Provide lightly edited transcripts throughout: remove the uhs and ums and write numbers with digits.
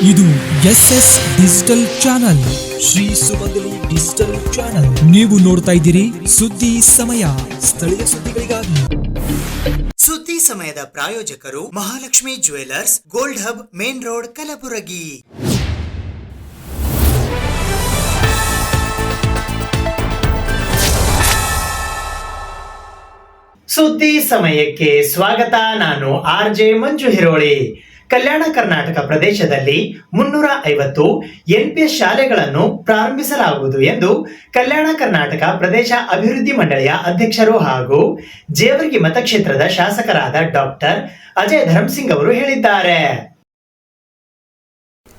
ಇದು SS digital channel, Shri ಸುಮಂಗಲಿ digital channel. ನೀವು ನೋಡ್ತಾ ಇದ್ದೀರಿ ಸುದ್ದಿ ಸಮಯ, ಸ್ಥಳೀಯ ಸುದ್ದಿಗಳಿಗಾಗಿ. ಸುದ್ದಿ ಸಮಯದ ಪ್ರಾಯೋಜಕರು Mahalakshmi jewellers, gold hub, main road, Kalaburagi. ಸುದ್ದಿ ಸಮಯಕ್ಕೆ ಸ್ವಾಗತ. ನಾನು RJ ಮಂಜು ಹಿರೋಳಿ. ಕಲ್ಯಾಣ ಕರ್ನಾಟಕ ಪ್ರದೇಶದಲ್ಲಿ 350 NPS ಶಾಲೆಗಳನ್ನು ಪ್ರಾರಂಭಿಸಲಾಗುವುದು ಎಂದು ಕಲ್ಯಾಣ ಕರ್ನಾಟಕ ಪ್ರದೇಶ ಅಭಿವೃದ್ಧಿ ಮಂಡಳಿಯ ಅಧ್ಯಕ್ಷರು ಹಾಗೂ ಜೇವರ್ಗಿ ಮತಕ್ಷೇತ್ರದ ಶಾಸಕರಾದ ಡಾಕ್ಟರ್ ಅಜಯ್ ಧರ್ಮಸಿಂಗ್ ಅವರು ಹೇಳಿದ್ದಾರೆ.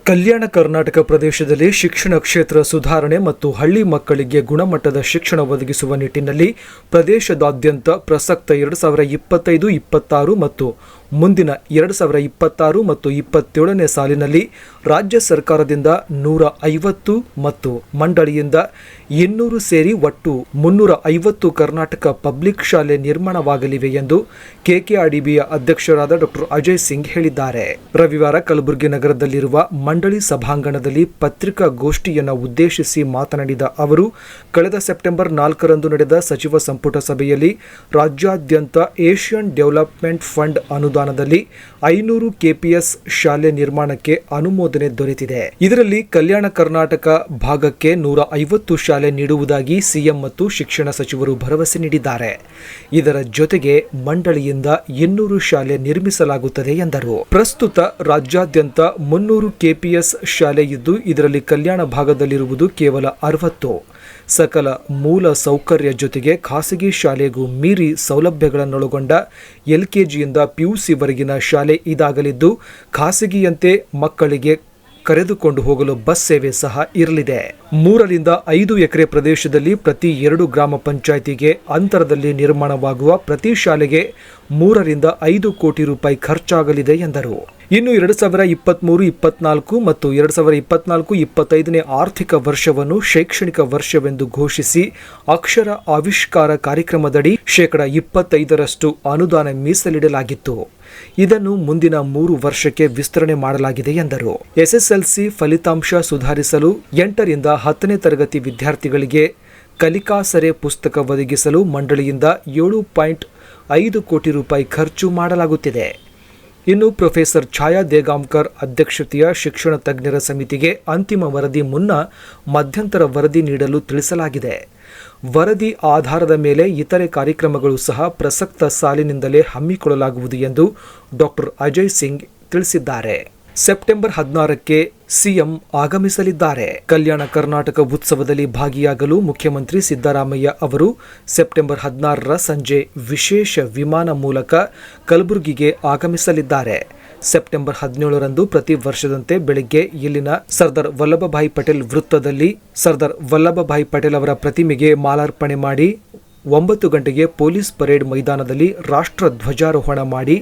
ಕಲ್ಯಾಣ ಕರ್ನಾಟಕ ಪ್ರದೇಶದಲ್ಲಿ ಶಿಕ್ಷಣ ಕ್ಷೇತ್ರ ಸುಧಾರಣೆ ಮತ್ತು ಹಳ್ಳಿ ಮಕ್ಕಳಿಗೆ ಗುಣಮಟ್ಟದ ಶಿಕ್ಷಣ ಒದಗಿಸುವ ನಿಟ್ಟಿನಲ್ಲಿ ಪ್ರದೇಶದಾದ್ಯಂತ ಪ್ರಸಕ್ತ 2025-26 ಮತ್ತು ಮುಂದಿನ 2026 ಮತ್ತು 27ನೇ ಸಾಲಿನಲ್ಲಿ ರಾಜ್ಯ ಸರ್ಕಾರದಿಂದ 150 ಮತ್ತು ಮಂಡಳಿಯಿಂದ 200 ಸೇರಿ ಒಟ್ಟು 350 ಕರ್ನಾಟಕ ಪಬ್ಲಿಕ್ ಶಾಲೆ ನಿರ್ಮಾಣವಾಗಲಿವೆ ಎಂದು KKRDBಯ ಅಧ್ಯಕ್ಷರಾದ ಡಾಕ್ಟರ್ ಅಜಯ್ ಸಿಂಗ್ ಹೇಳಿದ್ದಾರೆ. ರವಿವಾರ ಕಲಬುರಗಿ ನಗರದಲ್ಲಿರುವ ಮಂಡಳಿ ಸಭಾಂಗಣದಲ್ಲಿ ಪತ್ರಿಕಾಗೋಷ್ಠಿಯನ್ನು ಉದ್ದೇಶಿಸಿ ಮಾತನಾಡಿದ ಅವರು, ಕಳೆದ ಸೆಪ್ಟೆಂಬರ್ 4ರಂದು ನಡೆದ ಸಚಿವ ಸಂಪುಟ ಸಭೆಯಲ್ಲಿ ರಾಜ್ಯಾದ್ಯಂತ ಏಷ್ಯನ್ ಡೆವಲಪ್ಮೆಂಟ್ ಫಂಡ್ ಅನುದಾನದಲ್ಲಿ 500 KPS ಶಾಲೆ ನಿರ್ಮಾಣಕ್ಕೆ ಅನುಮೋದನೆ ದೊರೆತಿದೆ. ಇದರಲ್ಲಿ ಕಲ್ಯಾಣ ಕರ್ನಾಟಕ ಭಾಗಕ್ಕೆ 150 ಶಾಲೆ ನೀಡುವುದಾಗಿ ಸಿಎಂ ಮತ್ತು ಶಿಕ್ಷಣ ಸಚಿವರು ಭರವಸೆ ನೀಡಿದ್ದಾರೆ. ಇದರ ಜೊತೆಗೆ ಮಂಡಳಿಯಿಂದ 200 ಶಾಲೆ ನಿರ್ಮಿಸಲಾಗುತ್ತದೆ ಎಂದರು. ಪ್ರಸ್ತುತ ರಾಜ್ಯಾದ್ಯಂತ 300 KPS ಶಾಲೆ ಇದ್ದು, ಇದರಲ್ಲಿ ಕಲ್ಯಾಣ ಭಾಗದಲ್ಲಿರುವುದು ಕೇವಲ 60. ಸಕಲ ಮೂಲ ಸೌಕರ್ಯ ಜೊತೆಗೆ ಖಾಸಗಿ ಶಾಲೆಗೂ ಮೀರಿ ಸೌಲಭ್ಯಗಳನ್ನೊಳಗೊಂಡ LKGಯಿಂದ PUCವರೆಗಿನ ಶಾಲೆ ಇದಾಗಲಿದ್ದು, ಖಾಸಗಿಯಂತೆ ಮಕ್ಕಳಿಗೆ ಕರೆದುಕೊಂಡು ಹೋಗಲು ಬಸ್ ಸೇವೆ ಸಹ ಇರಲಿದೆ. 3 ರಿಂದ 5 ಎಕರೆ ಪ್ರದೇಶದಲ್ಲಿ ಪ್ರತಿ 2 ಗ್ರಾಮ ಪಂಚಾಯಿತಿಗೆ ಅಂತರದಲ್ಲಿ ನಿರ್ಮಾಣವಾಗುವ ಪ್ರತಿ ಶಾಲೆಗೆ 3 ರಿಂದ 5 ಕೋಟಿ ರೂಪಾಯಿ ಖರ್ಚಾಗಲಿದೆ ಎಂದರು. ಇನ್ನು 2023-24 ಮತ್ತು 2024-25ನೇ ಆರ್ಥಿಕ ವರ್ಷವನ್ನು ಶೈಕ್ಷಣಿಕ ವರ್ಷವೆಂದು ಘೋಷಿಸಿ ಅಕ್ಷರ ಆವಿಷ್ಕಾರ ಕಾರ್ಯಕ್ರಮದಡಿ 25% ಅನುದಾನ ಮೀಸಲಿಡಲಾಗಿತ್ತು. ಇದನ್ನು ಮುಂದಿನ 3 ವರ್ಷಕ್ಕೆ ವಿಸ್ತರಣೆ ಮಾಡಲಾಗಿದೆ ಎಂದರು. SSLC ಫಲಿತಾಂಶ ಸುಧಾರಿಸಲು 8 ರಿಂದ 10ನೇ ತರಗತಿ ವಿದ್ಯಾರ್ಥಿಗಳಿಗೆ ಕಲಿಕಾಸರೆ ಪುಸ್ತಕ ಒದಗಿಸಲು ಮಂಡಳಿಯಿಂದ 7.5 ಕೋಟಿ ರೂಪಾಯಿ ಖರ್ಚು ಮಾಡಲಾಗುತ್ತಿದೆ. ಇನ್ನು ಪ್ರೊಫೆಸರ್ ಛಾಯಾ ದೇಗಾಂವ್ಕರ್ ಅಧ್ಯಕ್ಷತೆಯ ಶಿಕ್ಷಣ ತಜ್ಞರ ಸಮಿತಿಗೆ ಅಂತಿಮ ವರದಿ ಮುನ್ನ ಮಧ್ಯಂತರ ವರದಿ ನೀಡಲು ತಿಳಿಸಲಾಗಿದೆ. ವರದಿ ಆಧಾರದ ಮೇಲೆ ಇತರೆ ಕಾರ್ಯಕ್ರಮಗಳು ಸಹ ಪ್ರಸಕ್ತ ಸಾಲಿನಿಂದಲೇ ಹಮ್ಮಿಕೊಳ್ಳಲಾಗುವುದು ಎಂದು ಡಾಕ್ಟರ್ ಅಜಯ್ ಸಿಂಗ್ ತಿಳಿಸಿದ್ದಾರೆ. ಸೆಪ್ಟೆಂಬರ್ 16ಕ್ಕೆ ಸಿಎಂ ಆಗಮಿಸಲಿದ್ದಾರೆ. ಕಲ್ಯಾಣ ಕರ್ನಾಟಕ ಉತ್ಸವದಲ್ಲಿ ಭಾಗಿಯಾಗಲು ಮುಖ್ಯಮಂತ್ರಿ ಸಿದ್ದರಾಮಯ್ಯ ಅವರು ಸೆಪ್ಟೆಂಬರ್ 16ರ ಸಂಜೆ ವಿಶೇಷ ವಿಮಾನ ಮೂಲಕ ಕಲಬುರಗಿಗೆ ಆಗಮಿಸಲಿದ್ದಾರೆ. ಸೆಪ್ಟೆಂಬರ್ 17ರಂದು ಪ್ರತಿ ವರ್ಷದಂತೆ ಬೆಳಗ್ಗೆ ಇಲ್ಲಿನ ಸರ್ದಾರ್ ವಲ್ಲಭಭಾಯಿ ಪಟೇಲ್ ವೃತ್ತದಲ್ಲಿ ಸರ್ದಾರ್ ವಲ್ಲಭಭಾಯಿ ಪಟೇಲ್ ಅವರ ಪ್ರತಿಮೆಗೆ ಮಾಲಾರ್ಪಣೆ ಮಾಡಿ 9 ಗಂಟೆಗೆ ಪೊಲೀಸ್ ಪರೇಡ್ ಮೈದಾನದಲ್ಲಿ ರಾಷ್ಟ್ರ ಧ್ವಜಾರೋಹಣ ಮಾಡಿ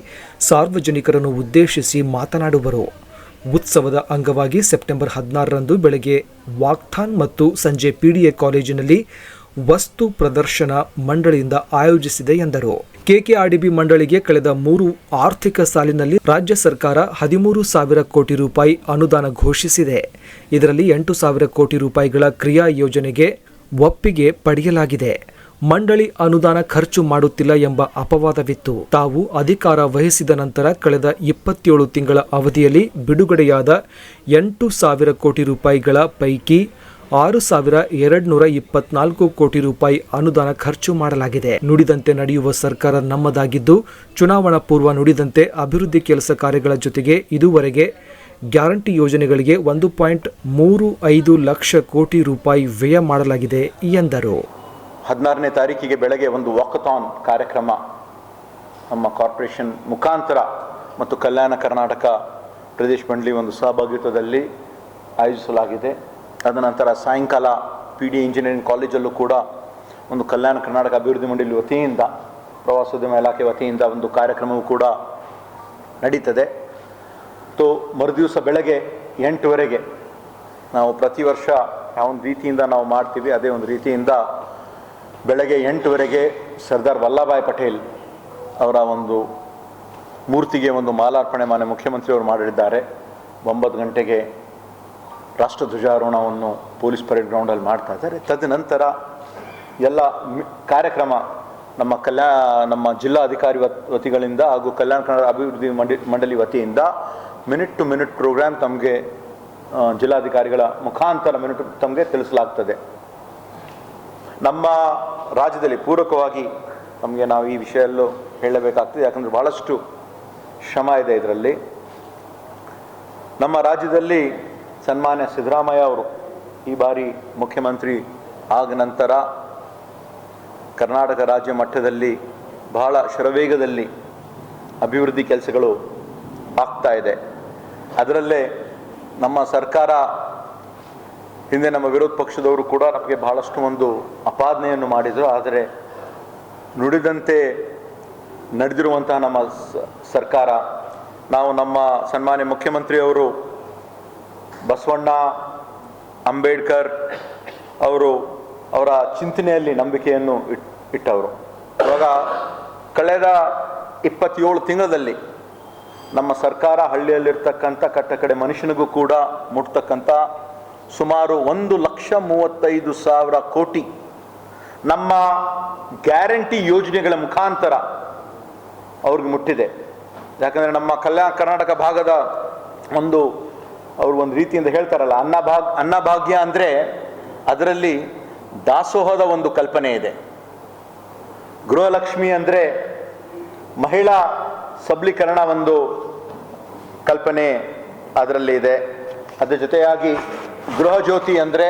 ಸಾರ್ವಜನಿಕರನ್ನು ಉದ್ದೇಶಿಸಿ ಮಾತನಾಡುವರು. ಉತ್ಸವದ ಅಂಗವಾಗಿ ಸೆಪ್ಟೆಂಬರ್ 16ರಂದು ಬೆಳಗ್ಗೆ ವಾಕ್ಥಾನ್ ಮತ್ತು ಸಂಜೆ PDA ಕಾಲೇಜಿನಲ್ಲಿ ವಸ್ತು ಪ್ರದರ್ಶನ ಮಂಡಳಿಯಿಂದ ಆಯೋಜಿಸಿದೆ ಎಂದರು. KKRDB ಮಂಡಳಿಗೆ ಕಳೆದ 3 ಆರ್ಥಿಕ ಸಾಲಿನಲ್ಲಿ ರಾಜ್ಯ ಸರ್ಕಾರ 13,000 ಕೋಟಿ ರೂಪಾಯಿ ಅನುದಾನ ಘೋಷಿಸಿದೆ. ಇದರಲ್ಲಿ 8,000 ಕೋಟಿ ರೂಪಾಯಿಗಳ ಕ್ರಿಯಾ ಯೋಜನೆಗೆ ಒಪ್ಪಿಗೆ ಪಡೆಯಲಾಗಿದೆ. ಮಂಡಳಿ ಅನುದಾನ ಖರ್ಚು ಮಾಡುತ್ತಿಲ್ಲ ಎಂಬ ಅಪವಾದವಿತ್ತು. ತಾವು ಅಧಿಕಾರ ವಹಿಸಿದ ನಂತರ ಕಳೆದ 27 ತಿಂಗಳ ಅವಧಿಯಲ್ಲಿ ಬಿಡುಗಡೆಯಾದ 8,000 ಕೋಟಿ ರೂಪಾಯಿಗಳ ಪೈಕಿ 6,224 ಕೋಟಿ ರೂಪಾಯಿ ಅನುದಾನ ಖರ್ಚು ಮಾಡಲಾಗಿದೆ. ನುಡಿದಂತೆ ನಡೆಯುವ ಸರ್ಕಾರ ನಮ್ಮದಾಗಿದ್ದು, ಚುನಾವಣಾ ಪೂರ್ವ ನುಡಿದಂತೆ ಅಭಿವೃದ್ಧಿ ಕೆಲಸ ಕಾರ್ಯಗಳ ಜೊತೆಗೆ ಇದುವರೆಗೆ ಗ್ಯಾರಂಟಿ ಯೋಜನೆಗಳಿಗೆ 1.35 ಲಕ್ಷ ಕೋಟಿ ರೂಪಾಯಿ ವ್ಯಯ ಮಾಡಲಾಗಿದೆ ಎಂದರು. 16ನೇ ತಾರೀಕಿಗೆ ಬೆಳಗ್ಗೆ ಒಂದು ವಾಕಥಾನ್ ಕಾರ್ಯಕ್ರಮ ನಮ್ಮ ಕಾರ್ಪೊರೇಷನ್ ಮುಖಾಂತರ ಮತ್ತು ಕಲ್ಯಾಣ ಕರ್ನಾಟಕ ಪ್ರದೇಶ ಮಂಡಳಿ ಒಂದು ಸಹಭಾಗಿತ್ವದಲ್ಲಿ ಆಯೋಜಿಸಲಾಗಿದೆ. ತದನಂತರ ಸಾಯಂಕಾಲ PD ಇಂಜಿನಿಯರಿಂಗ್ ಕಾಲೇಜಲ್ಲೂ ಕೂಡ ಒಂದು ಕಲ್ಯಾಣ ಕರ್ನಾಟಕ ಅಭಿವೃದ್ಧಿ ಮಂಡಳಿ ವತಿಯಿಂದ, ಪ್ರವಾಸೋದ್ಯಮ ಇಲಾಖೆ ವತಿಯಿಂದ ಒಂದು ಕಾರ್ಯಕ್ರಮವೂ ಕೂಡ ನಡೀತದೆ. ಮರುದಿವಸ ಬೆಳಗ್ಗೆ 8ವರೆಗೆ ನಾವು ಪ್ರತಿ ವರ್ಷ ಯಾವೊಂದು ರೀತಿಯಿಂದ ನಾವು ಮಾಡ್ತೀವಿ, ಅದೇ ಒಂದು ರೀತಿಯಿಂದ ಬೆಳಗ್ಗೆ 8ವರೆಗೆ ಸರ್ದಾರ್ ವಲ್ಲಭಭಾಯಿ ಪಟೇಲ್ ಅವರ ಒಂದು ಮೂರ್ತಿಗೆ ಒಂದು ಮಾಲಾರ್ಪಣೆ ಮಾನ್ಯ ಮುಖ್ಯಮಂತ್ರಿಯವರು ಮಾಡಿದ್ದಾರೆ. 9 ಗಂಟೆಗೆ ರಾಷ್ಟ್ರಧ್ವಜಾರೋಹಣವನ್ನು ಪೊಲೀಸ್ ಪರೇಡ್ ಗ್ರೌಂಡಲ್ಲಿ ಮಾಡ್ತಾ ಇದ್ದಾರೆ. ತದನಂತರ ಎಲ್ಲ ಕಾರ್ಯಕ್ರಮ ನಮ್ಮ ಜಿಲ್ಲಾಧಿಕಾರಿ ವತಿಗಳಿಂದ ಹಾಗೂ ಕಲ್ಯಾಣ ಕರ್ನಾಟಕ ಅಭಿವೃದ್ಧಿ ಮಂಡಳಿ ವತಿಯಿಂದ ಮಿನಿಟ್ ಟು ಮಿನಿಟ್ ಪ್ರೋಗ್ರಾಮ್ ತಮಗೆ ಜಿಲ್ಲಾಧಿಕಾರಿಗಳ ಮುಖಾಂತರ ತಮಗೆ ತಿಳಿಸಲಾಗ್ತದೆ. ನಮ್ಮ ರಾಜ್ಯದಲ್ಲಿ ಪೂರಕವಾಗಿ ನಮಗೆ ನಾವು ಈ ವಿಷಯಲ್ಲೂ ಹೇಳಬೇಕಾಗ್ತದೆ, ಯಾಕಂದರೆ ಭಾಳಷ್ಟು ಶ್ರಮ ಇದೆ ಇದರಲ್ಲಿ. ನಮ್ಮ ರಾಜ್ಯದಲ್ಲಿ ಸನ್ಮಾನ್ಯ ಸಿದ್ದರಾಮಯ್ಯ ಅವರು ಈ ಬಾರಿ ಮುಖ್ಯಮಂತ್ರಿ ಆದ ನಂತರ ಕರ್ನಾಟಕ ರಾಜ್ಯ ಮಟ್ಟದಲ್ಲಿ ಬಹಳ ಶರವೇಗದಲ್ಲಿ ಅಭಿವೃದ್ಧಿ ಕೆಲಸಗಳು ಆಗ್ತಾ ಇದೆ. ಅದರಲ್ಲೇ ನಮ್ಮ ಸರ್ಕಾರ ಹಿಂದೆ ನಮ್ಮ ವಿರೋಧ ಪಕ್ಷದವರು ಕೂಡ ನಮಗೆ ಬಹಳಷ್ಟು ಒಂದು ಅಪಾದನೆಯನ್ನು ಮಾಡಿದರು. ಆದರೆ ನುಡಿದಂತೆ ನಡೆದಿರುವಂತಹ ನಮ್ಮ ಸರ್ಕಾರ, ನಾವು ನಮ್ಮ ಸನ್ಮಾನ್ಯ ಮುಖ್ಯಮಂತ್ರಿಯವರು ಬಸವಣ್ಣ ಅಂಬೇಡ್ಕರ್ ಅವರ ಚಿಂತನೆಯಲ್ಲಿ ನಂಬಿಕೆಯನ್ನು ಇಟ್ಟವರು. ಇವಾಗ ಕಳೆದ 27 ತಿಂಗಳಲ್ಲಿ ನಮ್ಮ ಸರ್ಕಾರ ಹಳ್ಳಿಯಲ್ಲಿರ್ತಕ್ಕಂಥ ಕಟ್ಟಕಡೆ ಮನುಷ್ಯನಿಗೂ ಕೂಡ ಮುಟ್ತಕ್ಕಂಥ ಸುಮಾರು 1,35,000 ಕೋಟಿ ನಮ್ಮ ಗ್ಯಾರಂಟಿ ಯೋಜನೆಗಳ ಮುಖಾಂತರ ಅವ್ರಿಗೆ ಮುಟ್ಟಿದೆ. ಯಾಕಂದರೆ ನಮ್ಮ ಕಲ್ಯಾಣ ಕರ್ನಾಟಕ ಭಾಗದ ಅವರು ಒಂದು ರೀತಿಯಿಂದ ಹೇಳ್ತಾರಲ್ಲ, ಅನ್ನಭಾಗ್ಯ ಅಂದರೆ ಅದರಲ್ಲಿ ದಾಸೋಹದ ಒಂದು ಕಲ್ಪನೆ ಇದೆ. ಗೃಹಲಕ್ಷ್ಮಿ ಅಂದರೆ ಮಹಿಳಾ ಸಬಲೀಕರಣ ಒಂದು ಕಲ್ಪನೆ ಅದರಲ್ಲಿ ಇದೆ. ಅದರ ಜೊತೆಯಾಗಿ ಗೃಹ ಜ್ಯೋತಿ ಅಂದರೆ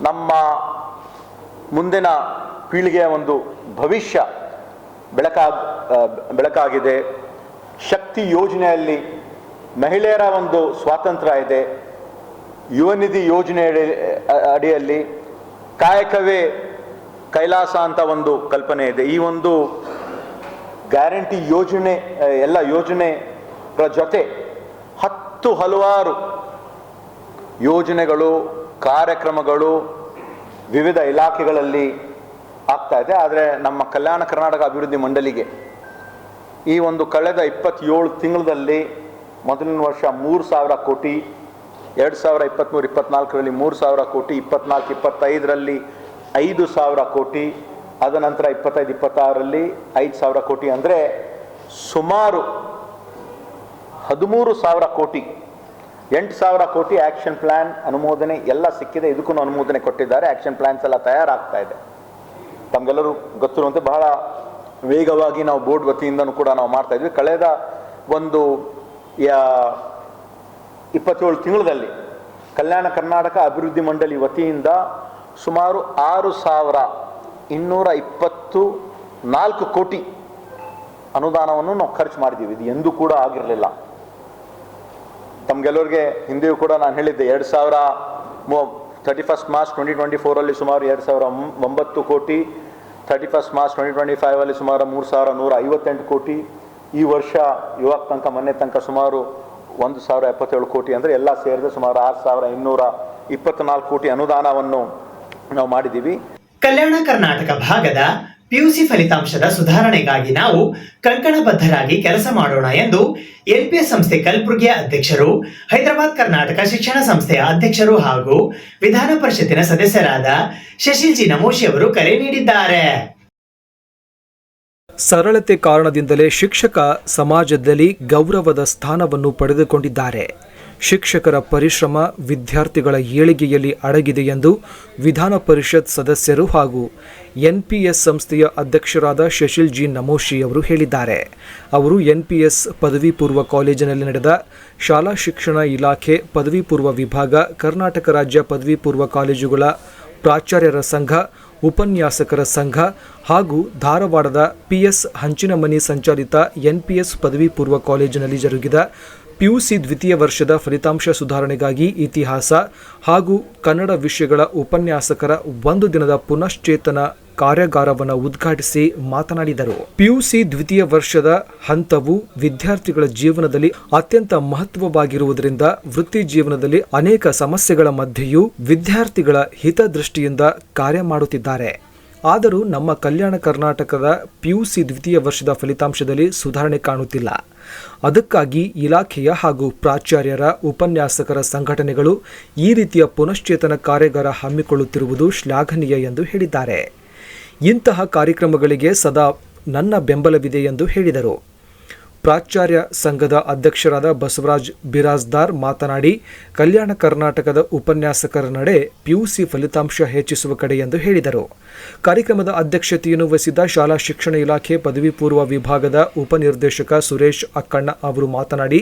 ನಮ್ಮ ಮುಂದಿನ ಪೀಳಿಗೆಯ ಒಂದು ಭವಿಷ್ಯ ಬೆಳಕಾಗಿದೆ. ಶಕ್ತಿ ಯೋಜನೆಯಲ್ಲಿ ಮಹಿಳೆಯರ ಒಂದು ಸ್ವಾತಂತ್ರ್ಯ ಇದೆ. ಯುವ ನಿಧಿ ಯೋಜನೆ ಅಡಿಯಲ್ಲಿ ಕಾಯಕವೇ ಕೈಲಾಸ ಅಂತ ಒಂದು ಕಲ್ಪನೆ ಇದೆ. ಈ ಒಂದು ಗ್ಯಾರಂಟಿ ಯೋಜನೆ ಎಲ್ಲ ಯೋಜನೆಗಳ ಜೊತೆ ಹಲವಾರು ಯೋಜನೆಗಳು ಕಾರ್ಯಕ್ರಮಗಳು ವಿವಿಧ ಇಲಾಖೆಗಳಲ್ಲಿ ಆಗ್ತಾ ಇದೆ. ಆದರೆ ನಮ್ಮ ಕಲ್ಯಾಣ ಕರ್ನಾಟಕ ಅಭಿವೃದ್ಧಿ ಮಂಡಳಿಗೆ ಈ ಒಂದು ಕಳೆದ 27 ತಿಂಗಳಲ್ಲಿ ಮೊದಲನೇ ವರ್ಷ 3,000 ಕೋಟಿ, 2023-24ರಲ್ಲಿ 3,000 ಕೋಟಿ, 24-25ರಲ್ಲಿ 5,000 ಕೋಟಿ, ಅದ ನಂತರ 25-26ರಲ್ಲಿ 5,000 ಕೋಟಿ, ಅಂದರೆ ಸುಮಾರು 13,000 ಕೋಟಿ, 8,000 ಕೋಟಿ ಆ್ಯಕ್ಷನ್ ಪ್ಲ್ಯಾನ್ ಅನುಮೋದನೆ ಎಲ್ಲ ಸಿಕ್ಕಿದೆ. ಇದಕ್ಕೂ ಅನುಮೋದನೆ ಕೊಟ್ಟಿದ್ದಾರೆ. ಆ್ಯಕ್ಷನ್ ಪ್ಲ್ಯಾನ್ಸ್ ಎಲ್ಲ ತಯಾರಾಗ್ತಾ ಇದೆ. ತಮಗೆಲ್ಲರೂ ಗೊತ್ತಿರುವಂತೆ ಬಹಳ ವೇಗವಾಗಿ ನಾವು ಬೋರ್ಡ್ ವತಿಯಿಂದನೂ ಕೂಡ ನಾವು ಮಾಡ್ತಾ ಇದ್ವಿ. ಕಳೆದ ಒಂದು 27 ತಿಂಗಳಲ್ಲಿ ಕಲ್ಯಾಣ ಕರ್ನಾಟಕ ಅಭಿವೃದ್ಧಿ ಮಂಡಳಿ ವತಿಯಿಂದ ಸುಮಾರು 6,224 ಕೋಟಿ ಅನುದಾನವನ್ನು ನಾವು ಖರ್ಚು ಮಾಡಿದ್ದೀವಿ. ಇದು ಎಂದೂ ಕೂಡ ಆಗಿರಲಿಲ್ಲ. ತಮಗೆಲ್ಲರಿಗೆ ಹಿಂದೆಯೂ ಕೂಡ ನಾನು ಹೇಳಿದ್ದೆ, 31 ಮಾರ್ಚ್ 2024ರಲ್ಲಿ ಸುಮಾರು 2,009 ಕೋಟಿ, 31 ಮಾರ್ಚ್ 2025ಅಲ್ಲಿ ಸುಮಾರು 3,158 ಕೋಟಿ, ಈ ವರ್ಷ ಇವಾಗ ತನಕ ಮೊನ್ನೆ ತನಕ ಸುಮಾರು 1,077 ಕೋಟಿ, ಅಂದರೆ ಎಲ್ಲ ಸೇರಿದ್ರೆ ಸುಮಾರು 6,224 ಕೋಟಿ ಅನುದಾನವನ್ನು ನಾವು ಮಾಡಿದ್ದೀವಿ. ಕಲ್ಯಾಣ ಕರ್ನಾಟಕ ಭಾಗದ ಪಿಯುಸಿ ಫಲಿತಾಂಶದ ಸುಧಾರಣೆಗಾಗಿ ನಾವು ಕಂಕಣಬದ್ಧರಾಗಿ ಕೆಲಸ ಮಾಡೋಣ ಎಂದು ಎನ್ಪಿಎಸ್ ಸಂಸ್ಥೆ ಕಲಬುರಗಿಯ ಅಧ್ಯಕ್ಷರು, ಹೈದರಾಬಾದ್ ಕರ್ನಾಟಕ ಶಿಕ್ಷಣ ಸಂಸ್ಥೆಯ ಅಧ್ಯಕ್ಷರು ಹಾಗೂ ವಿಧಾನ ಪರಿಷತ್ತಿನ ಸದಸ್ಯರಾದ ಶಶಿಲ್ ಜಿ ನಮೋಶಿ ಅವರು ಕರೆ ನೀಡಿದ್ದಾರೆ. ಸರಳತೆ ಕಾರಣದಿಂದಲೇ ಶಿಕ್ಷಕ ಸಮಾಜದಲ್ಲಿ ಗೌರವದ ಸ್ಥಾನವನ್ನು ಪಡೆದುಕೊಂಡಿದ್ದಾರೆ. ಶಿಕ್ಷಕರ ಪರಿಶ್ರಮ ವಿದ್ಯಾರ್ಥಿಗಳ ಏಳಿಗೆಯಲ್ಲಿ ಅಡಗಿದೆ ಎಂದು ವಿಧಾನ ಪರಿಷತ್ ಸದಸ್ಯರು ಹಾಗೂ ಎನ್ಪಿಎಸ್ ಸಂಸ್ಥೆಯ ಅಧ್ಯಕ್ಷರಾದ ಶಶಿಲ್ ಜಿ ನಮೋಶಿ ಅವರು ಹೇಳಿದ್ದಾರೆ. ಅವರು ಎನ್ಪಿಎಸ್ ಪದವಿ ಪೂರ್ವ ಕಾಲೇಜಿನಲ್ಲಿ ನಡೆದ ಶಾಲಾ ಶಿಕ್ಷಣ ಇಲಾಖೆ ಪದವಿ ಪೂರ್ವ ವಿಭಾಗ, ಕರ್ನಾಟಕ ರಾಜ್ಯ ಪದವಿ ಪೂರ್ವ ಕಾಲೇಜುಗಳ ಪ್ರಾಚಾರ್ಯರ ಸಂಘ, ಉಪನ್ಯಾಸಕರ ಸಂಘ ಹಾಗೂ ಧಾರವಾಡದ ಪಿಎಸ್ ಹಂಚಿನಮನಿ ಸಂಚಾಲಿತ ಎನ್ಪಿಎಸ್ ಪದವಿ ಪೂರ್ವ ಕಾಲೇಜಿನಲ್ಲಿ ಜರುಗಿದ ಪಿಯುಸಿ ದ್ವಿತೀಯ ವರ್ಷದ ಫಲಿತಾಂಶ ಸುಧಾರಣೆಗಾಗಿ ಇತಿಹಾಸ ಹಾಗೂ ಕನ್ನಡ ವಿಷಯಗಳ ಉಪನ್ಯಾಸಕರ ಒಂದು ದಿನದ ಪುನಶ್ಚೇತನ ಕಾರ್ಯಾಗಾರವನ್ನು ಉದ್ಘಾಟಿಸಿ ಮಾತನಾಡಿದರು. ಪಿಯುಸಿ ದ್ವಿತೀಯ ವರ್ಷದ ಹಂತವು ವಿದ್ಯಾರ್ಥಿಗಳ ಜೀವನದಲ್ಲಿ ಅತ್ಯಂತ ಮಹತ್ವವಾಗಿರುವುದರಿಂದ ವೃತ್ತಿ ಜೀವನದಲ್ಲಿ ಅನೇಕ ಸಮಸ್ಯೆಗಳ ಮಧ್ಯೆಯೂ ವಿದ್ಯಾರ್ಥಿಗಳ ಹಿತದೃಷ್ಟಿಯಿಂದ ಕಾರ್ಯ ಮಾಡುತ್ತಿದ್ದಾರೆ. ಆದರೂ ನಮ್ಮ ಕಲ್ಯಾಣ ಕರ್ನಾಟಕದ PUC ದ್ವಿತೀಯ ವರ್ಷದ ಫಲಿತಾಂಶದಲ್ಲಿ ಸುಧಾರಣೆ ಕಾಣುತ್ತಿಲ್ಲ. ಅದಕ್ಕಾಗಿ ಇಲಾಖೆಯ ಹಾಗೂ ಪ್ರಾಚಾರ್ಯರ, ಉಪನ್ಯಾಸಕರ ಸಂಘಟನೆಗಳು ಈ ರೀತಿಯ ಪುನಶ್ಚೇತನ ಕಾರ್ಯಾಗಾರ ಹಮ್ಮಿಕೊಳ್ಳುತ್ತಿರುವುದು ಶ್ಲಾಘನೀಯ ಎಂದು ಹೇಳಿದ್ದಾರೆ. ಇಂತಹ ಕಾರ್ಯಕ್ರಮಗಳಿಗೆ ಸದಾ ನನ್ನ ಬೆಂಬಲವಿದೆ ಎಂದು ಹೇಳಿದರು. ಪ್ರಾಚಾರ್ಯ ಸಂಘದ ಅಧ್ಯಕ್ಷರಾದ ಬಸವರಾಜ್ ಬಿರಾಜ್ದಾರ್ ಮಾತನಾಡಿ, ಕಲ್ಯಾಣ ಕರ್ನಾಟಕದ ಉಪನ್ಯಾಸಕರ ನಡೆ PUC ಫಲಿತಾಂಶ ಹೆಚ್ಚಿಸುವ ಕಡೆ ಎಂದು ಹೇಳಿದರು. ಕಾರ್ಯಕ್ರಮದ ಅಧ್ಯಕ್ಷತೆಯನ್ನು ವಹಿಸಿದ್ದ ಶಾಲಾ ಶಿಕ್ಷಣ ಇಲಾಖೆ ಪದವಿ ಪೂರ್ವ ವಿಭಾಗದ ಉಪನಿರ್ದೇಶಕ ಸುರೇಶ್ ಅಕ್ಕಣ್ಣ ಅವರು ಮಾತನಾಡಿ,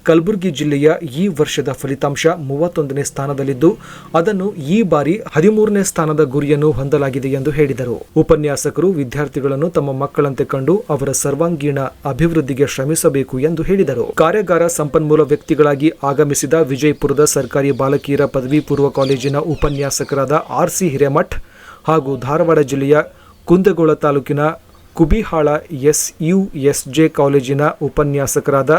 ಕಲಬುರಗಿ ಜಿಲ್ಲೆಯ ಈ ವರ್ಷದ ಫಲಿತಾಂಶ 31ನೇ ಸ್ಥಾನದಲ್ಲಿದ್ದು, ಅದನ್ನು ಈ ಬಾರಿ 13ನೇ ಸ್ಥಾನದ ಗುರಿಯನ್ನು ಹೊಂದಲಾಗಿದೆ ಎಂದು ಹೇಳಿದರು. ಉಪನ್ಯಾಸಕರು ವಿದ್ಯಾರ್ಥಿಗಳನ್ನು ತಮ್ಮ ಮಕ್ಕಳಂತೆ ಕಂಡು ಅವರ ಸರ್ವಾಂಗೀಣ ಅಭಿವೃದ್ಧಿಗೆ ಶ್ರಮಿಸಬೇಕು ಎಂದು ಹೇಳಿದರು. ಕಾರ್ಯಾಗಾರ ಸಂಪನ್ಮೂಲ ವ್ಯಕ್ತಿಗಳಾಗಿ ಆಗಮಿಸಿದ ವಿಜಯಪುರದ ಸರ್ಕಾರಿ ಬಾಲಕಿಯರ ಪದವಿ ಪೂರ್ವ ಕಾಲೇಜಿನ ಉಪನ್ಯಾಸಕರಾದ RC ಹಿರೇಮಠ್ ಹಾಗೂ ಧಾರವಾಡ ಜಿಲ್ಲೆಯ ಕುಂದಗೋಳ ತಾಲೂಕಿನ ಕುಬಿಹಾಳ SUSJ ಕಾಲೇಜಿನ ಉಪನ್ಯಾಸಕರಾದ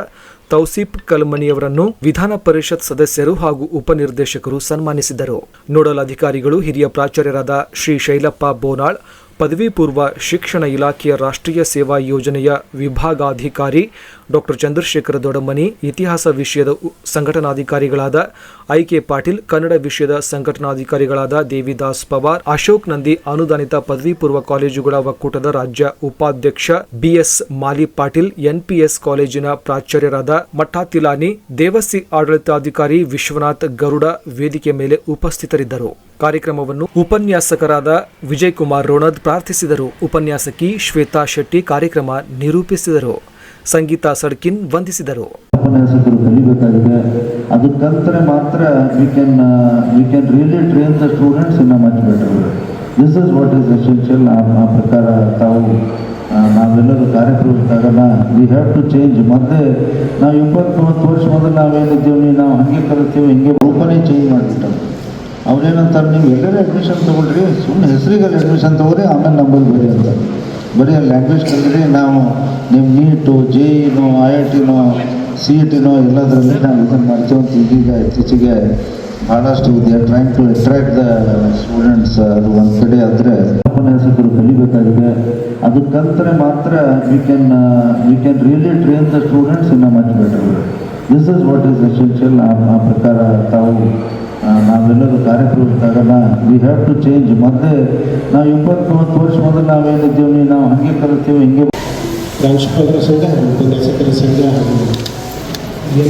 ತೌಸೀಫ್ ಕಲ್ಮನಿಯವರನ್ನು ವಿಧಾನ ಪರಿಷತ್ ಸದಸ್ಯರು ಹಾಗೂ ಉಪನಿರ್ದೇಶಕರು ಸನ್ಮಾನಿಸಿದರು. ನೋಡಲ್ ಅಧಿಕಾರಿಗಳು ಹಿರಿಯ ಪ್ರಾಚಾರ್ಯರಾದ ಶ್ರೀ ಶೈಲಪ್ಪ ಬೋನಾಳ್, ಪದವಿ ಪೂರ್ವ ಶಿಕ್ಷಣ ಇಲಾಖೆಯ ರಾಷ್ಟ್ರೀಯ ಸೇವಾ ಯೋಜನೆಯ ವಿಭಾಗಾಧಿಕಾರಿ ಡಾಕ್ಟರ್ ಚಂದ್ರಶೇಖರ ದೊಡಮನಿ, ಇತಿಹಾಸ ವಿಷಯದ ಸಂಘಟನಾಧಿಕಾರಿಗಳಾದ IK ಪಾಟೀಲ್, ಕನ್ನಡ ವಿಷಯದ ಸಂಘಟನಾಧಿಕಾರಿಗಳಾದ ದೇವಿದಾಸ್ ಪವಾರ್, ಅಶೋಕ್ ನಂದಿ, ಅನುದಾನಿತ ಪದವಿ ಪೂರ್ವ ಕಾಲೇಜುಗಳ ಒಕ್ಕೂಟದ ರಾಜ್ಯ ಉಪಾಧ್ಯಕ್ಷ BS ಮಾಲಿ ಪಾಟೀಲ್, NPS ಕಾಲೇಜಿನ ಪ್ರಾಚಾರ್ಯರಾದ ಮಠಾತಿಲಾನಿ, ದೇವಸಿ ಆಡಳಿತಾಧಿಕಾರಿ ವಿಶ್ವನಾಥ್ ಗರುಡ ವೇದಿಕೆ ಮೇಲೆ ಉಪಸ್ಥಿತರಿದ್ದರು. ಕಾರ್ಯಕ್ರಮವನ್ನು ಉಪನ್ಯಾಸಕರಾದ ವಿಜಯಕುಮಾರ್ ರೋಣದ್ ಪ್ರಾರ್ಥಿಸಿದರು. ಉಪನ್ಯಾಸಕಿ ಶ್ವೇತಾ ಶೆಟ್ಟಿ ಕಾರ್ಯಕ್ರಮ ನಿರೂಪಿಸಿದರು. ಸಂಗೀತಾ ಸಡ್ಕಿನ್ ವಂದಿಸಿದರು. ಉಪನ್ಯಾಸಕರು ಕಲಿಬೇಕಾಗಿದೆ. ಅದು ಕಲ್ತರೆ ಮಾತ್ರ we can really train the students in a much better. This is what is essential. ಆ ಪ್ರಕಾರ ತಾವು ನಾವೆಲ್ಲರೂ ಕಾರ್ಯಪ್ರವೃತ್ತಾಗಲ್ಲ. We have to change. ಮತ್ತೆ ನಾವು 20-30 ವರ್ಷ ಮೊದಲು ನಾವೇನಿದ್ದೀವಿ, ನಾವು ಹಾಗೆ ಕಲಿತೀವಿ, ಹಿಂಗೆ ರೂಪನೇ ಚೇಂಜ್ ಮಾಡಿಬಿಟ್ಟವು. ಅವ್ರೇನಂತಾರೆ, ನೀವು ಎಲ್ಲರೂ ಅಡ್ಮಿಷನ್ ತೊಗೊಳ್ರಿ, ಸುಮ್ಮನೆ ಹೆಸರಿಗಲ್ಲಿ ಅಡ್ಮಿಷನ್ ತೊಗೊಳ್ರಿ, ಆಮೇಲೆ ನಂಬಲ್ಲಿ ಬರೀ ಅಂತ. ಬರೀ ಲ್ಯಾಂಗ್ವೇಜ್ ಕಲಿದ್ರಿ, ನಾವು ನಿಮ್ಮ ನೀಟು, JEE, IIT, CET ಎಲ್ಲದರಲ್ಲಿ ನಾವು ಇದನ್ನು ಮಾಡ್ತೀವಿ ಅಂತ ಈಗೀಗ ಇತ್ತೀಚೆಗೆ ಭಾಳಷ್ಟು they are trying to attract the students. ಅದು ಒಂದು ಕಡೆ ಆದರೆ ಉಪನ್ಯಾಸಕರು ಕಲಿಬೇಕಾಗಿದೆ. ಅದು ಕಲ್ತರೆ ಮಾತ್ರ we can really train the students in a much better. This is what is essential. ಆ ಪ್ರಕಾರ ತಾವು ನಾವೆಲ್ಲರೂ ಕಾರ್ಯಪ್ರವೃತ್ತಾಗಲ್ಲ. We have to change. ಮತ್ತೆ ನಾವು 20-30 ವರ್ಷ ಮೊದಲು ನಾವೇನಿದ್ದೀವಿ, ನಾವು ಹಾಗೆ ಕಲಿತೀವಿ, ಹಿಂಗೆ. ಪ್ರಾಂಶುಪಾಲರ ಸಂಘ, ಉಪನ್ಯಾಸಕರ ಸಂಘ ಹಾಗೂ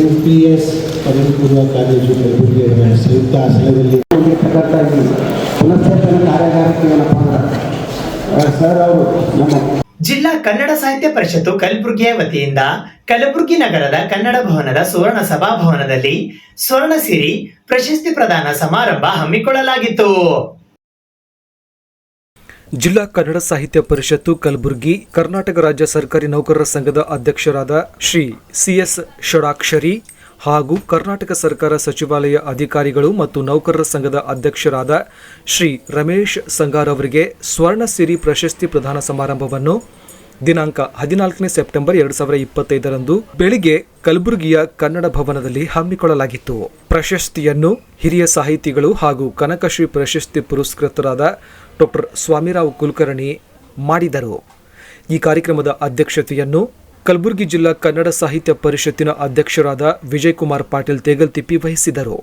NPS ಪದವಿ ಪೂರ್ವ ಕಾಲೇಜು ಕಲಬುರಗಿಯ ಸಂಯುಕ್ತ ಆಶ್ರಯದಲ್ಲಿ ಪುನಶ್ಚೇತನ ಕಾರ್ಯಾಗಾರಕ್ಕೆ ಸರ್ ಅವರು ನಮ್ಮ ಜಿಲ್ಲಾ ಕನ್ನಡ ಸಾಹಿತ್ಯ ಪರಿಷತ್ತು ಕಲಬುರಗಿಯ ವತಿಯಿಂದ ಕಲಬುರಗಿ ನಗರದ ಕನ್ನಡ ಭವನದ ಸುವರ್ಣ ಸಭಾಭವನದಲ್ಲಿ ಸ್ವರ್ಣಸಿರಿ ಪ್ರಶಸ್ತಿ ಪ್ರದಾನ ಸಮಾರಂಭ ಹಮ್ಮಿಕೊಳ್ಳಲಾಗಿತ್ತು. ಜಿಲ್ಲಾ ಕನ್ನಡ ಸಾಹಿತ್ಯ ಪರಿಷತ್ತು ಕಲಬುರಗಿ ಕರ್ನಾಟಕ ರಾಜ್ಯ ಸರ್ಕಾರಿ ನೌಕರರ ಸಂಘದ ಅಧ್ಯಕ್ಷರಾದ ಶ್ರೀ CS ಷಡಾಕ್ಷರಿ ಹಾಗೂ ಕರ್ನಾಟಕ ಸರ್ಕಾರ ಸಚಿವಾಲಯ ಅಧಿಕಾರಿಗಳು ಮತ್ತು ನೌಕರರ ಸಂಘದ ಅಧ್ಯಕ್ಷರಾದ ಶ್ರೀ ರಮೇಶ್ ಸಂಗಾರ್ ಅವರಿಗೆ ಸ್ವರ್ಣಸಿರಿ ಪ್ರಶಸ್ತಿ ಪ್ರದಾನ ಸಮಾರಂಭವನ್ನು ದಿನಾಂಕ 14 ಸೆಪ್ಟೆಂಬರ್ 2025ರಂದು ಬೆಳಿಗ್ಗೆ ಕಲಬುರಗಿಯ ಕನ್ನಡ ಭವನದಲ್ಲಿ ಹಮ್ಮಿಕೊಳ್ಳಲಾಗಿತ್ತು. ಪ್ರಶಸ್ತಿಯನ್ನು ಹಿರಿಯ ಸಾಹಿತಿಗಳು ಹಾಗೂ ಕನಕಶ್ರೀ ಪ್ರಶಸ್ತಿ ಪುರಸ್ಕೃತರಾದ ಡಾಕ್ಟರ್ ಸ್ವಾಮಿರಾವ್ ಕುಲಕರ್ಣಿ ಮಾಡಿದರು. ಈ ಕಾರ್ಯಕ್ರಮದ ಅಧ್ಯಕ್ಷತೆಯನ್ನು ಕಲಬುರಗಿ ಜಿಲ್ಲಾ ಕನ್ನಡ ಸಾಹಿತ್ಯ ಪರಿಷತ್ತಿನ ಅಧ್ಯಕ್ಷರಾದ ವಿಜಯಕುಮಾರ್ ಪಾಟೀಲ್ ತೇಗಲ್ತಿಪ್ಪಿ ವಹಿಸಿದರು.